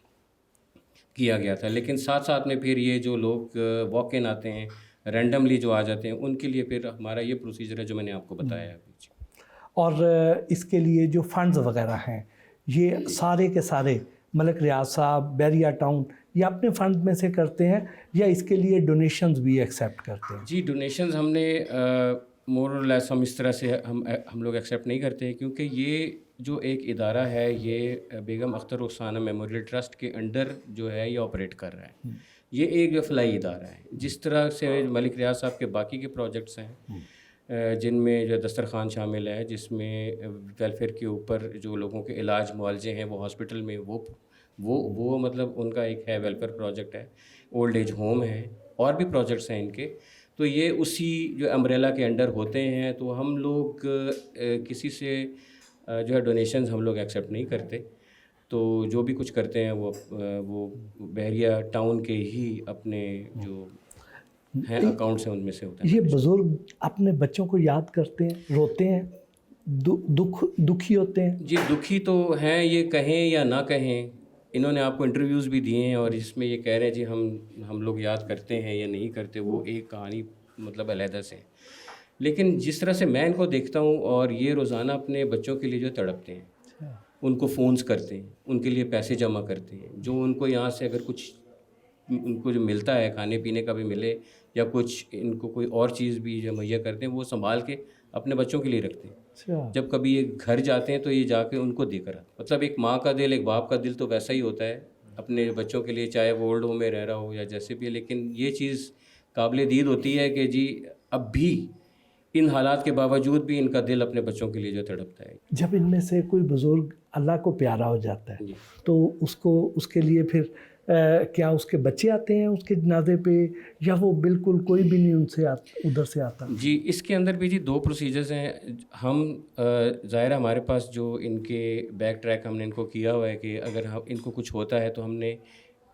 किया गया था। लेकिन साथ साथ में फिर ये जो लोग वॉक इन आते हैं, रैंडमली जो आ जाते हैं, उनके लिए फिर हमारा ये प्रोसीजर है जो मैंने आपको बताया अभी। और इसके लिए जो फंड्स वगैरह हैं ये सारे के सारे मलिक रियाज साहब बहरिया टाउन या अपने फंड में से करते हैं या इसके लिए डोनेशंस भी एक्सेप्ट करते हैं? जी, डोनेशंस हमने मोर और लेस हम इस तरह से हम लोग एक्सेप्ट नहीं करते हैं, क्योंकि ये जो एक इदारा है ये बेगम अख्तर रुखसाना मेमोरियल ट्रस्ट के अंडर जो है ये ऑपरेट कर रहा है। ये एक जो फलाई इदारा है, जिस तरह से मलिक रियाज साहब के बाकी के प्रोजेक्ट्स हैं जिनमें जो दस्तरखान शामिल है, जिसमें वेलफेयर के ऊपर जो लोगों के इलाज मुआवजे हैं वो हॉस्पिटल में वो मतलब उनका एक है वेलफेयर प्रोजेक्ट है, ओल्ड एज होम है, और भी प्रोजेक्ट्स हैं इनके, तो ये उसी जो अम्ब्रेला के अंडर होते हैं। तो हम लोग किसी से जो है डोनेशंस हम लोग एक्सेप्ट नहीं करते, तो जो भी कुछ करते हैं वो बहरिया टाउन के ही अपने जो हैं अकाउंट्स हैं उनमें से होता है। ये बुज़ुर्ग अपने बच्चों को याद करते हैं, रोते हैं, दुखी होते हैं? जी, दुखी तो हैं, ये कहें या ना कहें, इन्होंने आपको इंटरव्यूज़ भी दिए हैं और इसमें ये कह रहे हैं जी हम लोग याद करते हैं या नहीं करते, वो एक कहानी मतलब अलहदा से। लेकिन जिस तरह से मैं इनको देखता हूँ, और ये रोज़ाना अपने बच्चों के लिए जो तड़पते हैं, उनको फ़ोन्स करते हैं, उनके लिए पैसे जमा करते हैं, जो उनको यहाँ से अगर कुछ उनको जो मिलता है खाने पीने का भी मिले, या कुछ इनको कोई और चीज़ भी जो मुहैया करते हैं वो संभाल के अपने बच्चों के लिए रखते हैं। अच्छा। जब कभी ये घर जाते हैं तो ये जाके उनको देकर आते। मतलब एक माँ का दिल, एक बाप का दिल तो वैसा ही होता है अपने बच्चों के लिए, चाहे वो ओल्ड होम में रह रहा हो या जैसे भी है। लेकिन ये चीज़ काबिल दीद होती है कि जी अब भी इन हालात के बावजूद भी इनका दिल अपने बच्चों के लिए जो तड़पता है। जब इनमें से कोई बुज़ुर्ग अल्लाह को प्यारा हो जाता है जी। तो उसको उसके लिए फिर क्या उसके बच्चे आते हैं उसके जनाजे पे, या वो बिल्कुल कोई भी नहीं उधर से आता? जी, इसके अंदर भी जी 2 प्रोसीजर्स हैं। हम ज़ाहिर है हमारे पास जो इनके बैक ट्रैक हमने इनको किया हुआ है कि अगर हम इनको कुछ होता है तो हमने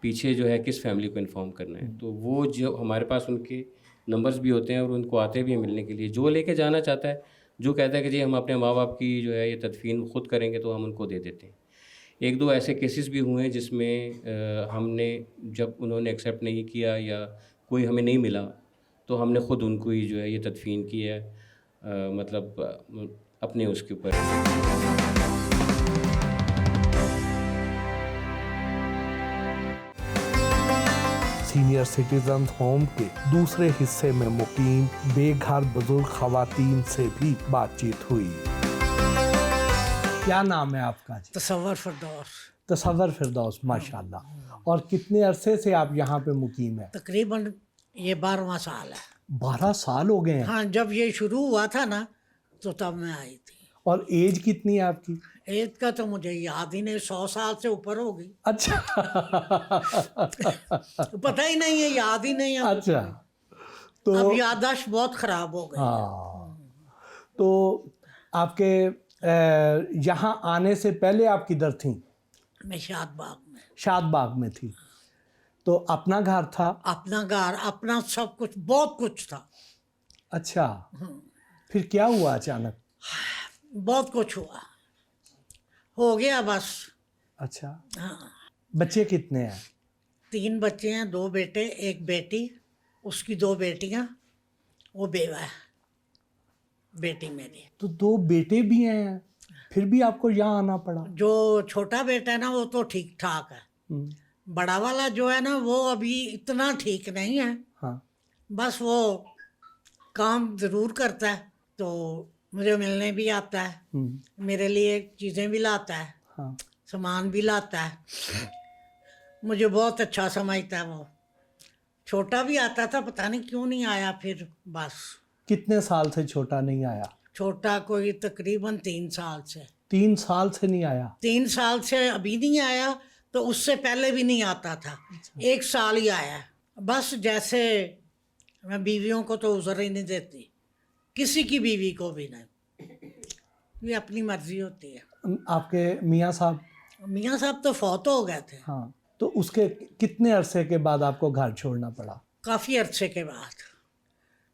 पीछे जो है किस फैमिली को इन्फॉर्म करना है, तो वो जो हमारे पास उनके नंबर्स भी होते हैं और उनको आते भी हैं मिलने के लिए। जो लेके जाना चाहता है, जो कहता है कि जी हम अपने माँ बाप की जो है ये तदफीन ख़ुद करेंगे, तो हम उनको दे देते हैं। 1-2 ऐसे केसेस भी हुए हैं जिसमें हमने जब उन्होंने एक्सेप्ट नहीं किया या कोई हमें नहीं मिला तो हमने ख़ुद उनको ही जो है ये तदफीन की है, मतलब अपने उसके ऊपर। सीनियर सिटीजन होम के दूसरे हिस्से में मुकीम बेघर बुजुर्ग खवातीन से भी बातचीत हुई। क्या नाम है आपका जी? तसव्वुर फिरदौस। तसव्वुर फिरदौस, माशाल्लाह। और कितने अरसे से आप यहाँ पे मुकीम है? तकरीबन ये 12वां साल है। 12 साल हो गए हैं। हाँ, जब ये शुरू हुआ था ना तो तब मैं आई थी। और एज कितनी है आपकी? एज का तो मुझे याद ही नहीं, 100 साल से ऊपर होगी। अच्छा। पता ही नहीं है, याद ही नहीं है। अच्छा, तो अब याददाश्त बहुत ख़राब हो गई। हाँ, तो आपके यहाँ आने से पहले आप किधर थी? मैं शादबाग में। शादबाग में थी। तो अपना घर था? अपना घर, अपना सब कुछ, बहुत कुछ था। अच्छा, फिर क्या हुआ अचानक? बहुत कुछ हुआ, हो गया बस। अच्छा। हाँ। बच्चे कितने हैं? 3 बच्चे हैं, 2 बेटे 1 बेटी, उसकी 2 बेटियां, वो बेवा है बेटी मेरी। तो 2 बेटे भी हैं, फिर भी आपको यहाँ आना पड़ा? जो छोटा बेटा है ना वो तो ठीक ठाक है, बड़ा वाला जो है ना वो अभी इतना ठीक नहीं है। हाँ। बस वो काम ज़रूर करता है, तो मुझे मिलने भी आता है, मेरे लिए चीज़ें भी लाता है। हाँ। सामान भी लाता है, मुझे बहुत अच्छा समझता है वो। छोटा भी आता था, पता नहीं क्यों नहीं आया फिर। बस कितने साल से छोटा नहीं आया? छोटा कोई तकरीबन 3 साल से। 3 साल से नहीं आया? 3 साल से अभी नहीं आया, तो उससे पहले भी नहीं आता था। 1 साल ही आया। बस जैसे मैं बीवियों को तो उज़र ही नहीं देती, किसी की बीवी को भी नहीं, ये अपनी मर्जी होती है। आपके मियाँ साहब? मियाँ साहब तो फौत हो गए थे। हाँ, तो उसके कितने अरसे के बाद आपको घर छोड़ना पड़ा? काफ़ी अरसे के बाद।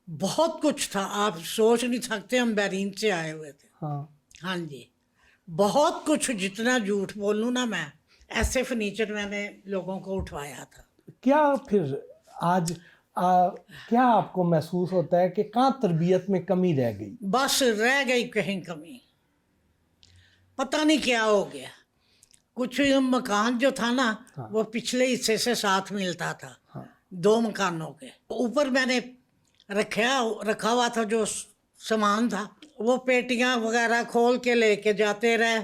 बहुत कुछ था, आप सोच नहीं सकते, हम बहरीन से आए हुए थे। हाँ। हाँ जी, बहुत कुछ, जितना झूठ बोलूँ ना मैं, ऐसे फर्नीचर मैंने लोगों को उठवाया था। क्या फिर आज क्या आपको महसूस होता है कि कहाँ तरबियत में कमी रह गई? बस रह गई कहीं कमी, पता नहीं क्या हो गया। कुछ मकान जो था ना, हाँ, वो पिछले हिस्से से साथ मिलता था। हाँ। 2 मकानों के ऊपर मैंने रखा हुआ था जो सामान था, वो पेटियां वगैरह खोल के लेके जाते रहे।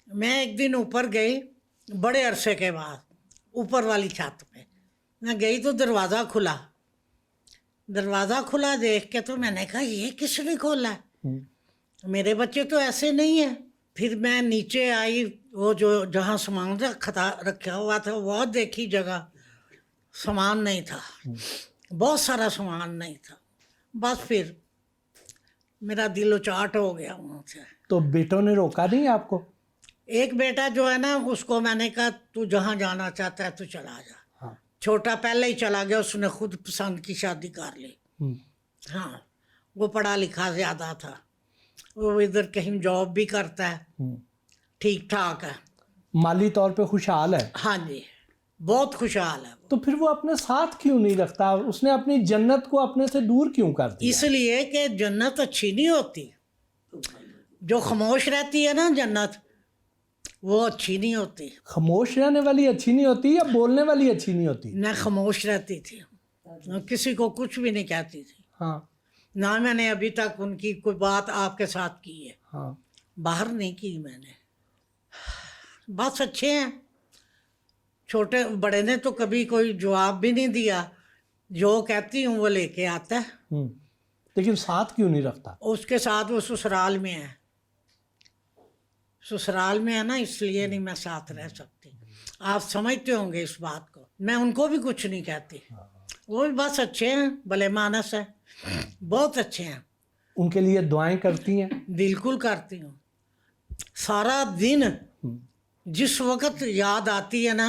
मैं एक दिन ऊपर गई, बड़े अरसे के बाद, ऊपर वाली छत पे मैं गई तो दरवाज़ा खुला देख के तो मैंने कहा ये किसने खोला है? मेरे बच्चे तो ऐसे नहीं है। फिर मैं नीचे आई, वो जो जहाँ सामान रखा हुआ था वो देखी, जगह सामान नहीं था, बहुत सारा सामान नहीं था। बस फिर मेरा दिल उचाट हो गया वहाँ से। तो बेटों ने रोका नहीं आपको? एक बेटा जो है ना, उसको मैंने कहा तू जहाँ जाना चाहता है तू चला जा। हाँ। छोटा पहले ही चला गया, उसने खुद पसंद की शादी कर ली। हाँ, वो पढ़ा लिखा ज़्यादा था, वो इधर कहीं जॉब भी करता है, ठीक ठाक है, माली तौर पे खुशहाल है। हाँ जी, बहुत खुशहाल है। तो फिर वो अपने साथ क्यों नहीं रखता? उसने अपनी जन्नत को अपने से दूर क्यों कर दिया? इसलिए कि जन्नत अच्छी नहीं होती, जो खामोश रहती है ना जन्नत, वो अच्छी नहीं होती। खामोश रहने वाली अच्छी नहीं होती या बोलने वाली अच्छी नहीं होती? मैं खामोश रहती थी, किसी को कुछ भी नहीं कहती थी। हाँ ना मैंने अभी तक उनकी कोई बात आपके साथ की है, हाँ। बाहर नहीं की मैंने। बस अच्छे हैं, छोटे बड़े ने तो कभी कोई जवाब भी नहीं दिया, जो कहती हूँ वो लेके आता है। लेकिन साथ क्यों नहीं रखता? उसके साथ वो ससुराल में है, ससुराल में है ना, इसलिए नहीं मैं साथ रह सकती। आप समझते होंगे इस बात को। मैं उनको भी कुछ नहीं कहती, वो भी बस अच्छे हैं, भले मानस है, बहुत अच्छे हैं। उनके लिए दुआएं करती हैं? बिल्कुल करती हूँ। सारा दिन जिस वक्त याद आती है ना,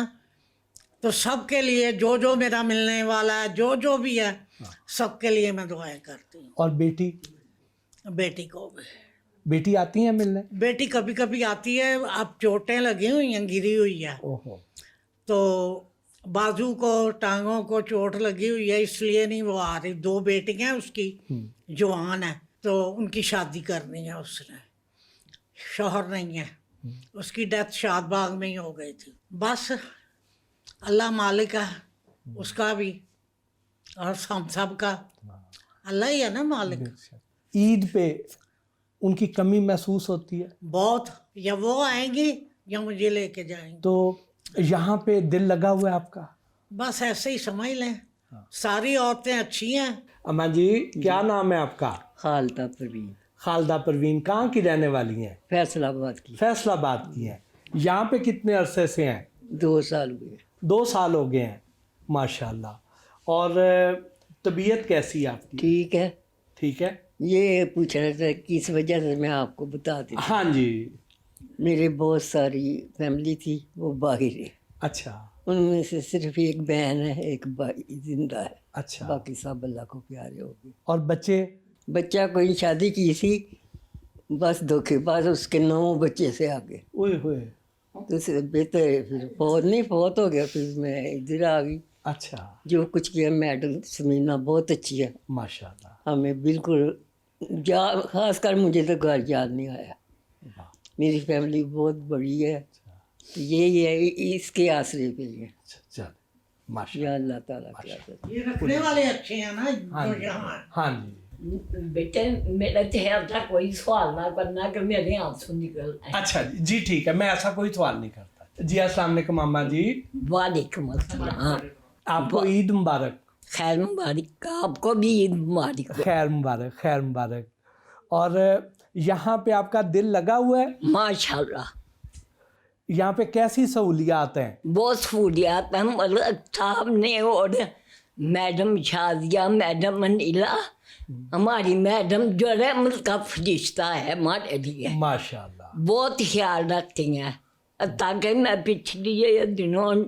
तो सबके लिए जो जो मेरा मिलने वाला है, जो जो भी है, सबके लिए मैं दुआएं करती हूँ। और बेटी? बेटी को भी। बेटी आती हैं मिलने? बेटी कभी कभी आती है, अब चोटें लगी हुई हैं, गिरी हुई है, ओहो। तो बाजू को टांगों को चोट लगी हुई है, इसलिए नहीं वो आ रही। 2 बेटियां हैं उसकी, जवान है, तो उनकी शादी करनी है उसने, शौहर नहीं है, उसकी डेथ शादबाग में ही हो गई थी। बस अल्लाह मालिक है, उसका भी और हम सब का अल्लाह ही है ना मालिक। ईद पे उनकी कमी महसूस होती है? बहुत, या वो आएंगी या मुझे लेके जाएंगे। तो यहाँ पे दिल लगा हुआ है आपका? बस ऐसे ही समझ लें, सारी औरतें अच्छी हैं। अम्मा जी, क्या नाम है आपका? खालदा परवीन। खालदा परवीन, कहाँ की रहने वाली हैं? फैसलाबाद की। फैसलाबाद की हैं। यहाँ पे कितने अरसे से हैं? 2 साल हुए। 2 साल हो गए हैं, माशाल्लाह। और तबीयत कैसी है आपकी? ठीक है। ठीक है। ये पूछ रहे थे किस वजह से, मैं आपको बता देती। हाँ जी। मेरे बहुत सारी फैमिली थी, वो बाहर है। अच्छा। उनमें से सिर्फ एक बहन है, एक भाई जिंदा है। अच्छा। बाकी सब अल्लाह को प्यारे हो गए। और बच्चे? बच्चा कोई शादी की थी, बस धोखेबाज, उसके 9 बच्चे से आगे। ओए होए। तो इससे बेहतर है, फिर फौत हो गया, फिर मैं इधर आ गई। अच्छा। जो कुछ किया, मैडम समीना बहुत अच्छी है माशाल्लाह। हमें बिल्कुल खास कर मुझे तो घर याद नहीं आया। मेरी फैमिली बहुत बड़ी है, तो यही है, इसके आसरे पे है। चल या अल्लाह ताला के आसरे। ये रखने वाले अच्छे हैं ना हाँ जो जी। यहाँ हैं। हाँ जी। बेटे मेरा चेहरा था, कोई सवाल ना करना कि मेरे आंसू निकल आए। अच्छा जी, ठीक है, मैं ऐसा कोई सवाल नहीं करता जी। अस्सलाम वालेकुम अम्मा जी। वालेकुम अस्सलाम। आपको ईद मुबारक। खैर मुबारक, आपको भी ईद मुबारक। खैर मुबारक, खैर मुबारक। और यहाँ पे आपका दिल लगा हुआ है? माशाल्लाह। यहाँ पे कैसी सहूलियात हैं? बहुत सहूलियात हैं, मतलब साहब ने और मैडम शादिया, मैडम अनिला, हमारी मैडम जो है उनका फरिश्ता है हमारे लिए। माशाल्लाह। बहुत ख्याल रखती हैं, ताकि मैं पिछले दिनों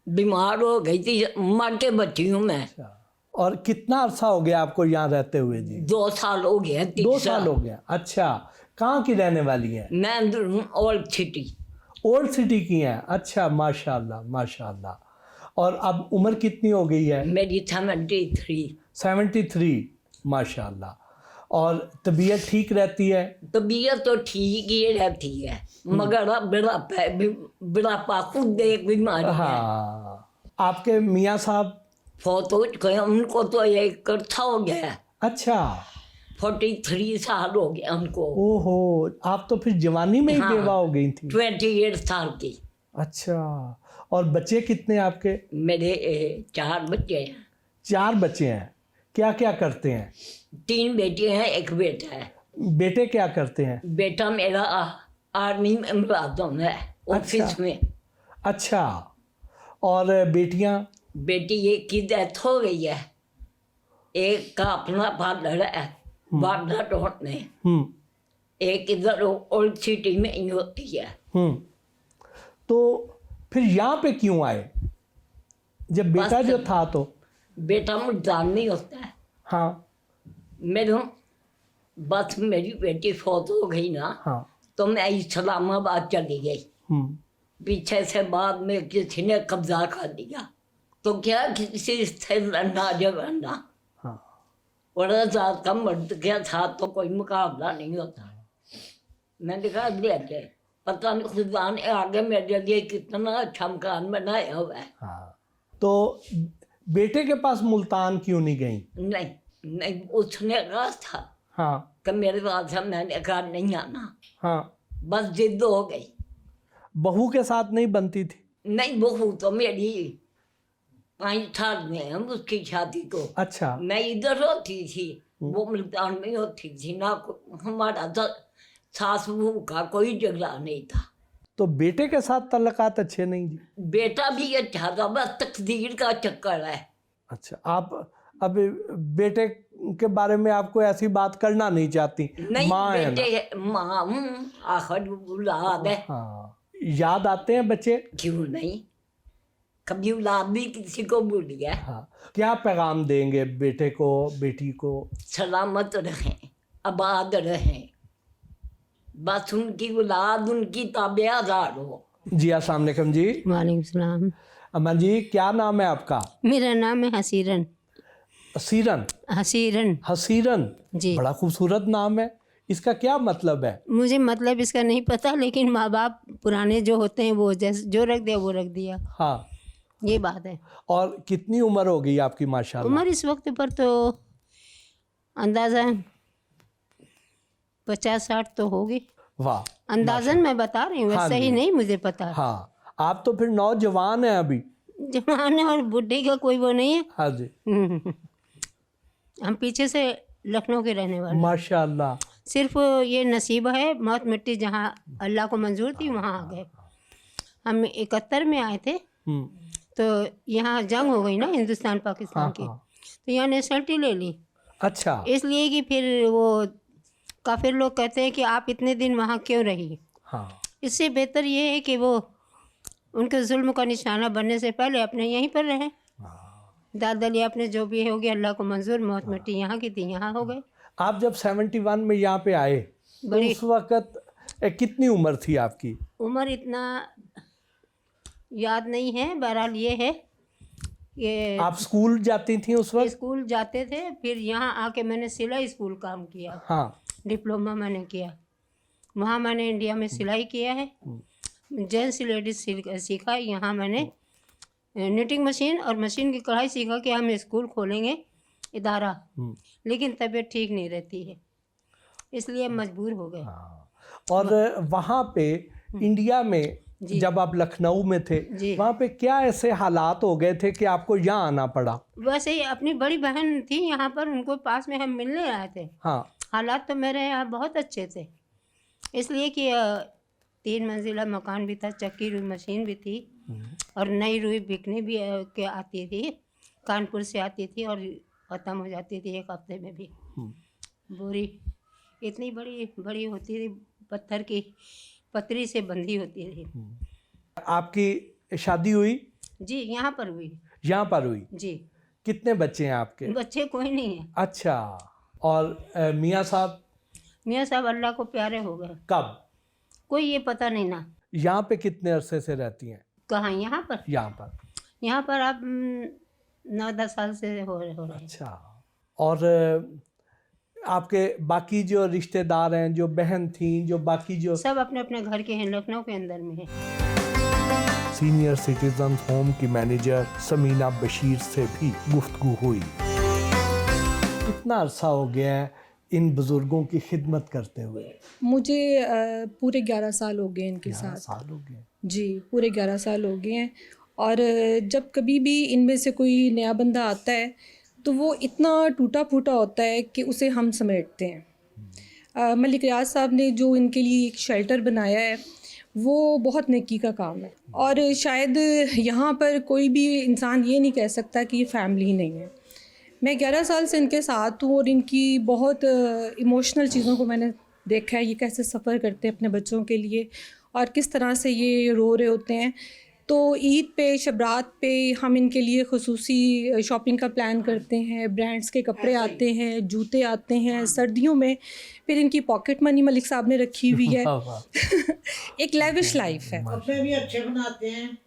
बीमार हो गई थी, मर के बची हूँ मैं। और कितना अरसा हो गया आपको यहाँ रहते हुए जी? 2 साल हो गया। 2 साल हो गया। अच्छा, कहाँ की रहने वाली हैं? मैं ओल्ड सिटी। ओल्ड सिटी की हैं? अच्छा, माशाल्लाह माशाल्लाह। और अब उम्र कितनी हो गई है? मेरी 73। 73, माशाल्लाह। और तबीयत ठीक रहती है? तबीयत तो ठीक ही रहती है, मगर अब बुढ़ापा खुद देख बीमारी है। हाँ। आपके मियाँ साहब फौत हो चुके हैं, उनको तो ये इकट्ठा हो गया। अच्छा। 43 साल हो गया उनको। ओहो, आप तो फिर जवानी में ही हाँ, बेवा हो गई थी। 28 साल की। अच्छा। और बच्चे कितने आपके? मेरे 4 बच्चे हैं। 4 बच्चे हैं। क्या क्या करते हैं? 3 बेटियां हैं, 1 बेटा है। बेटे क्या करते हैं? बेटा मेरा आर्मी में मुलाजिम है, ऑफिस में। अच्छा। और बेटियां? बेटी एक की डेथ हो गई है, एक का अपना फादर है बारदा टोट में, एक इधर ओल्ड सिटी में ही होती है। तो फिर यहाँ पे क्यों आए जब बेटा जो था? तो बेटा मुझदार नहीं होता है। हाँ। मेरे बस मेरी बेटी फौत हो गई ना, हाँ। तो मैं इस्लामाबाद चली गई। पीछे से बाद में किसी ने कब्जा कर लिया, तो क्या किसी से लड़ना झगड़ना। हाँ। और आजाद का मर्द के साथ तो कोई मुकाबला नहीं होता। मैंने कहा ले ले, पता नहीं खुदा ने आगे मेरे लिए कितना अच्छा मकान बनाया हुआ है। हाँ, तो बेटे के पास मुल्तान क्यों नहीं गई? नहीं नहीं, उसने कहा था हाँ कि मेरे पास है, मैंने कहा नहीं आना, हाँ, बस जिद हो गई। बहू के साथ नहीं बनती थी? नहीं, बहू तो मेरी 5 साल में हम उसकी शादी को, अच्छा, मैं इधर होती थी, वो मुल्तान में होती थी ना। हमारा तो सास बहू का कोई झगड़ा नहीं था। तो बेटे के साथ तल्लकात अच्छे नहीं जी? बेटा भी अच्छा था, बस तकदीर का चक्कर है। अच्छा, आप अब बेटे के बारे में आपको ऐसी बात करना नहीं चाहती? नहीं, माँ है ना? बेटे माँ आखिर औलाद है। हाँ, याद आते हैं बच्चे? क्यों नहीं, कभी औलाद भी किसी को भूल गया। हाँ, क्या पैगाम देंगे बेटे को, बेटी को? सलामत रहें, आबाद रहें, बस उनकी औलाद उनकी ताबेदार हो। जी अस्सलाम वालेकुम जी। वालेकुम सलाम। अमन जी, क्या नाम है आपका? मेरा नाम है हसीरन। हसीरन? हसीरन हसीरन जी। बड़ा खूबसूरत नाम है, इसका क्या मतलब है? मुझे मतलब इसका नहीं पता, लेकिन माँ बाप पुराने जो होते हैं वो जैसे जो रख दिया वो रख दिया। हाँ, ये बात है। और कितनी उम्र हो गई आपकी माशाल्लाह? उम्र इस वक्त पर तो अंदाज़ा 50-60 तो होगी। वाह, अंदाजन मैं बता रही हूँ, हाँ वैसे ही जी। नहीं मुझे पता। हाँ, आप तो फिर नौजवान हैं अभी। जवान है और बुढ़े का कोई वो नहीं है। हाँ जी, हम पीछे से लखनऊ के रहने वाले। माशाल्लाह। सिर्फ ये नसीब है, मौत मिट्टी जहाँ अल्लाह को मंजूर थी वहाँ आ गए। हम 71 में आए थे, तो यहाँ जंग हो गई ना हिंदुस्तान पाकिस्तान हाँ, की, हाँ। तो यहाँ नेशनलिटी ले ली। अच्छा, इसलिए कि फिर वो काफिर लोग कहते हैं कि आप इतने दिन वहाँ क्यों रही। हाँ, इससे बेहतर ये है कि वो उनके जुल्म का निशाना बनने से पहले अपने यहीं पर रहें। दादली अपने जो भी हो गया अल्लाह को मंजूर, मौत मिट्टी यहाँ की थी यहाँ हो गए। आप जब 71 में यहाँ पे आए तो बड़ी- उस वक्त कितनी उम्र थी आपकी? उम्र इतना याद नहीं है, बहरहाल ये है कि आप स्कूल जाती थी उस वक्त? स्कूल जाते थे, फिर यहाँ आके मैंने सिलाई स्कूल काम किया। हाँ, डिप्लोमा मैंने किया वहाँ, मैंने इंडिया में सिलाई किया है, जेंट्स लेडीज सीखा। यहाँ मैंने निटिंग मशीन और मशीन की कढ़ाई सीखा कि हम स्कूल खोलेंगे इदारा, लेकिन तबीयत ठीक नहीं रहती है, इसलिए मजबूर हो गए। और वहाँ पे इंडिया में जब आप लखनऊ में थे, वहाँ पे क्या ऐसे हालात हो गए थे कि आपको यहाँ आना पड़ा? वैसे ही अपनी बड़ी बहन थी यहाँ पर, उनको पास में हम मिलने आए थे। हाँ, हालात तो मेरे यहाँ बहुत अच्छे थे, इसलिए कि 3 मंजिला मकान भी था, चक्की रुई मशीन भी थी, और नई रुई बिकनी भी के आती थी, कानपुर से आती थी और ख़त्म हो जाती थी 1 हफ्ते में भी। बोरी इतनी बड़ी बड़ी होती थी, पत्थर की पतरी से बंधी होती थी। आपकी शादी हुई? जी, यहाँ पर हुई। यहाँ पर हुई? जी। कितने बच्चे हैं आपके? बच्चे कोई नहीं है। अच्छा, और मियाँ साहब? मियाँ साहब अल्लाह को प्यारे हो गए। कब? कोई ये पता नहीं ना। यहाँ पे कितने अरसे से रहती हैं? कहाँ? यहाँ पर? यहाँ पर। यहाँ पर आप 9-10 साल से हो रहे। अच्छा, और आपके बाकी जो रिश्तेदार हैं, जो बहन थी, जो बाकी जो सब अपने अपने घर के हैं, लखनऊ के अंदर में है। सीनियर सिटीजन होम की मैनेजर समीना बशीर से भी गुफ्तगू हुई। कितना अरसा हो गया है इन बुज़ुर्गों की खिदमत करते हुए? मुझे पूरे 11 साल हो गए इनके 11 साथ। साल हो गए? जी, पूरे 11 साल हो गए हैं। और जब कभी भी इनमें से कोई नया बंदा आता है तो वो इतना टूटा फूटा होता है कि उसे हम समेटते हैं। मलिक रियाज साहब ने जो इनके लिए एक शेल्टर बनाया है वो बहुत नेकी का काम है, और शायद यहाँ पर कोई भी इंसान ये नहीं कह सकता कि ये फैमिली नहीं है। मैं 11 साल से इनके साथ हूँ और इनकी बहुत इमोशनल चीज़ों को मैंने देखा है, ये कैसे सफ़र करते हैं अपने बच्चों के लिए और किस तरह से ये रो रहे होते हैं। तो ईद पे, शबरात पे हम इनके लिए खुसूसी शॉपिंग का प्लान करते हैं, ब्रांड्स के कपड़े आते हैं, जूते आते हैं। सर्दियों में फिर इनकी पॉकेट मनी मलिक साहब ने रखी हुई है। एक लेविश लाइफ है। कपड़े भी अच्छे बनाते हैं।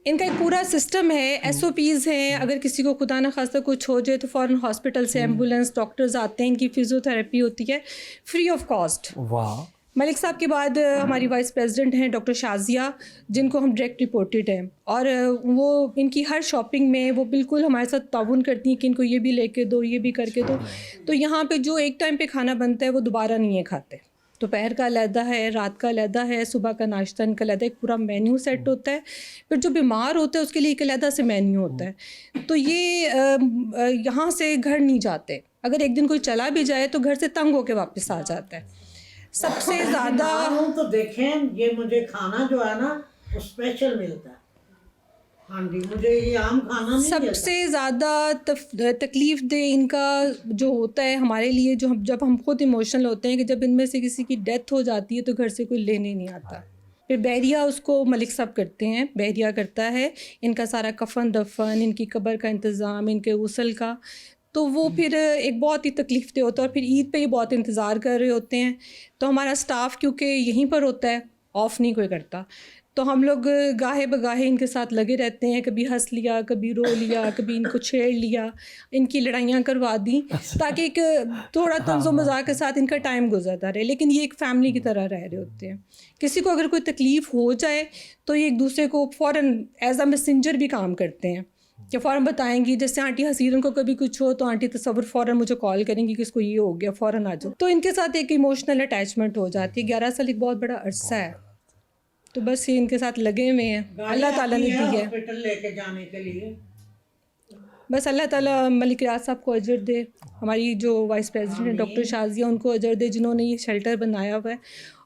इनका एक पूरा सिस्टम है, SOPs हैं। अगर किसी को खुदा न खास्ता कुछ हो जाए तो फ़ौरन हॉस्पिटल से एम्बुलेंस, डॉक्टर्स आते हैं, इनकी फिजियोथेरेपी होती है फ्री ऑफ कॉस्ट। वाह। मलिक साहब के बाद हमारी वाइस प्रेसिडेंट हैं डॉक्टर शाजिया, जिनको हम डायरेक्ट रिपोर्टेड हैं, और वो इनकी हर शॉपिंग में वो बिल्कुल हमारे साथ ताउन करती हैं कि इनको ये भी लेके दो, ये भी करके दो। तो यहाँ पे जो एक टाइम पे खाना बनता है वो दोबारा नहीं है खाते। दोपहर का अलहदा है, रात का अलहदा है, सुबह का नाश्ता इनका अलहदा, एक पूरा मेन्यू सेट होता है। फिर जो बीमार होता है उसके लिए एक अलहदा से मेन्यू होता है। तो ये यहाँ से घर नहीं जाते, अगर एक दिन कोई चला भी जाए तो घर से तंग होके वापस आ जाता है। सबसे ज़्यादा तो देखें, ये मुझे खाना जो है ना वो स्पेशल मिलता है। हाँ जी, मुझे ये आम खाना नहीं सबसे ज़्यादा तकलीफ़ दे इनका जो होता है हमारे लिए, जो जब हम खुद इमोशनल होते हैं कि जब इनमें से किसी की डेथ हो जाती है तो घर से कोई लेने नहीं आता। फिर बहरिया उसको मलिक साहब करते हैं, बहरिया करता है इनका सारा कफन दफन, इनकी कब्र का इंतज़ाम, इनके गुस्ल का। तो वो फिर एक बहुत ही तकलीफ़ दे होता है। और फिर ईद पे ये बहुत इंतज़ार कर रहे होते हैं। तो हमारा स्टाफ क्योंकि यहीं पर होता है, ऑफ़ नहीं कोई करता, तो हम लोग गाहे बगाहे इनके साथ लगे रहते हैं। कभी हंस लिया, कभी रो लिया, कभी इनको छेड़ लिया, इनकी लड़ाइयाँ करवा दी, ताकि एक थोड़ा तंज़ो मज़ाक के साथ इनका टाइम गुजरता रहे। लेकिन ये एक फ़ैमिली की तरह रह रहे होते हैं। किसी को अगर कोई तकलीफ़ हो जाए तो ये एक दूसरे को फ़ौरन एज अ मैसेंजर भी काम करते हैं कि फ़ौरन बताएंगी। जैसे आंटी हसीरन को कभी कुछ हो तो आंटी तसव्वुर फ़ौरन मुझे कॉल करेंगी कि इसको ये हो गया, फ़ौरन आ जाओ। तो इनके साथ एक इमोशनल अटैचमेंट हो जाती है। 11 साल एक बहुत बड़ा अरसा है, तो बस ये इनके साथ लगे हुए हैं। अल्लाह ताला ने दी है हॉस्पिटल लेके जाने के लिए। बस अल्लाह ताला मलिक रियाज साहब को अजर दे, हमारी जो वाइस प्रेसिडेंट है डॉक्टर शाजिया उनको अजर दे, जिन्होंने ये शेल्टर बनाया हुआ है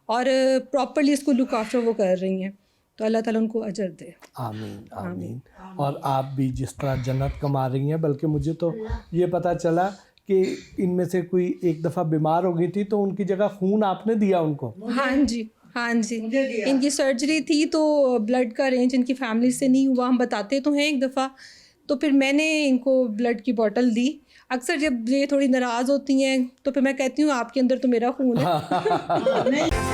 और प्रॉपर्ली इसको लुक आफ्टर वो कर रही हैं। तो अल्लाह ताला उनको अजर दे। आमीन आमीन। और आप भी जिस तरह जन्नत कमा रही हैं, बल्कि मुझे तो ये पता चला कि इनमें से कोई एक दफ़ा बीमार हो गई थी तो उनकी जगह खून आपने दिया उनको। हाँ जी, हाँ जी, इनकी सर्जरी थी तो ब्लड का अरेंज इनकी फैमिली से नहीं हुआ। हम बताते तो हैं एक दफ़ा, तो फिर मैंने इनको ब्लड की बॉटल दी। अक्सर जब ये थोड़ी नाराज़ होती हैं तो फिर मैं कहती हूँ आपके अंदर तो मेरा खून है।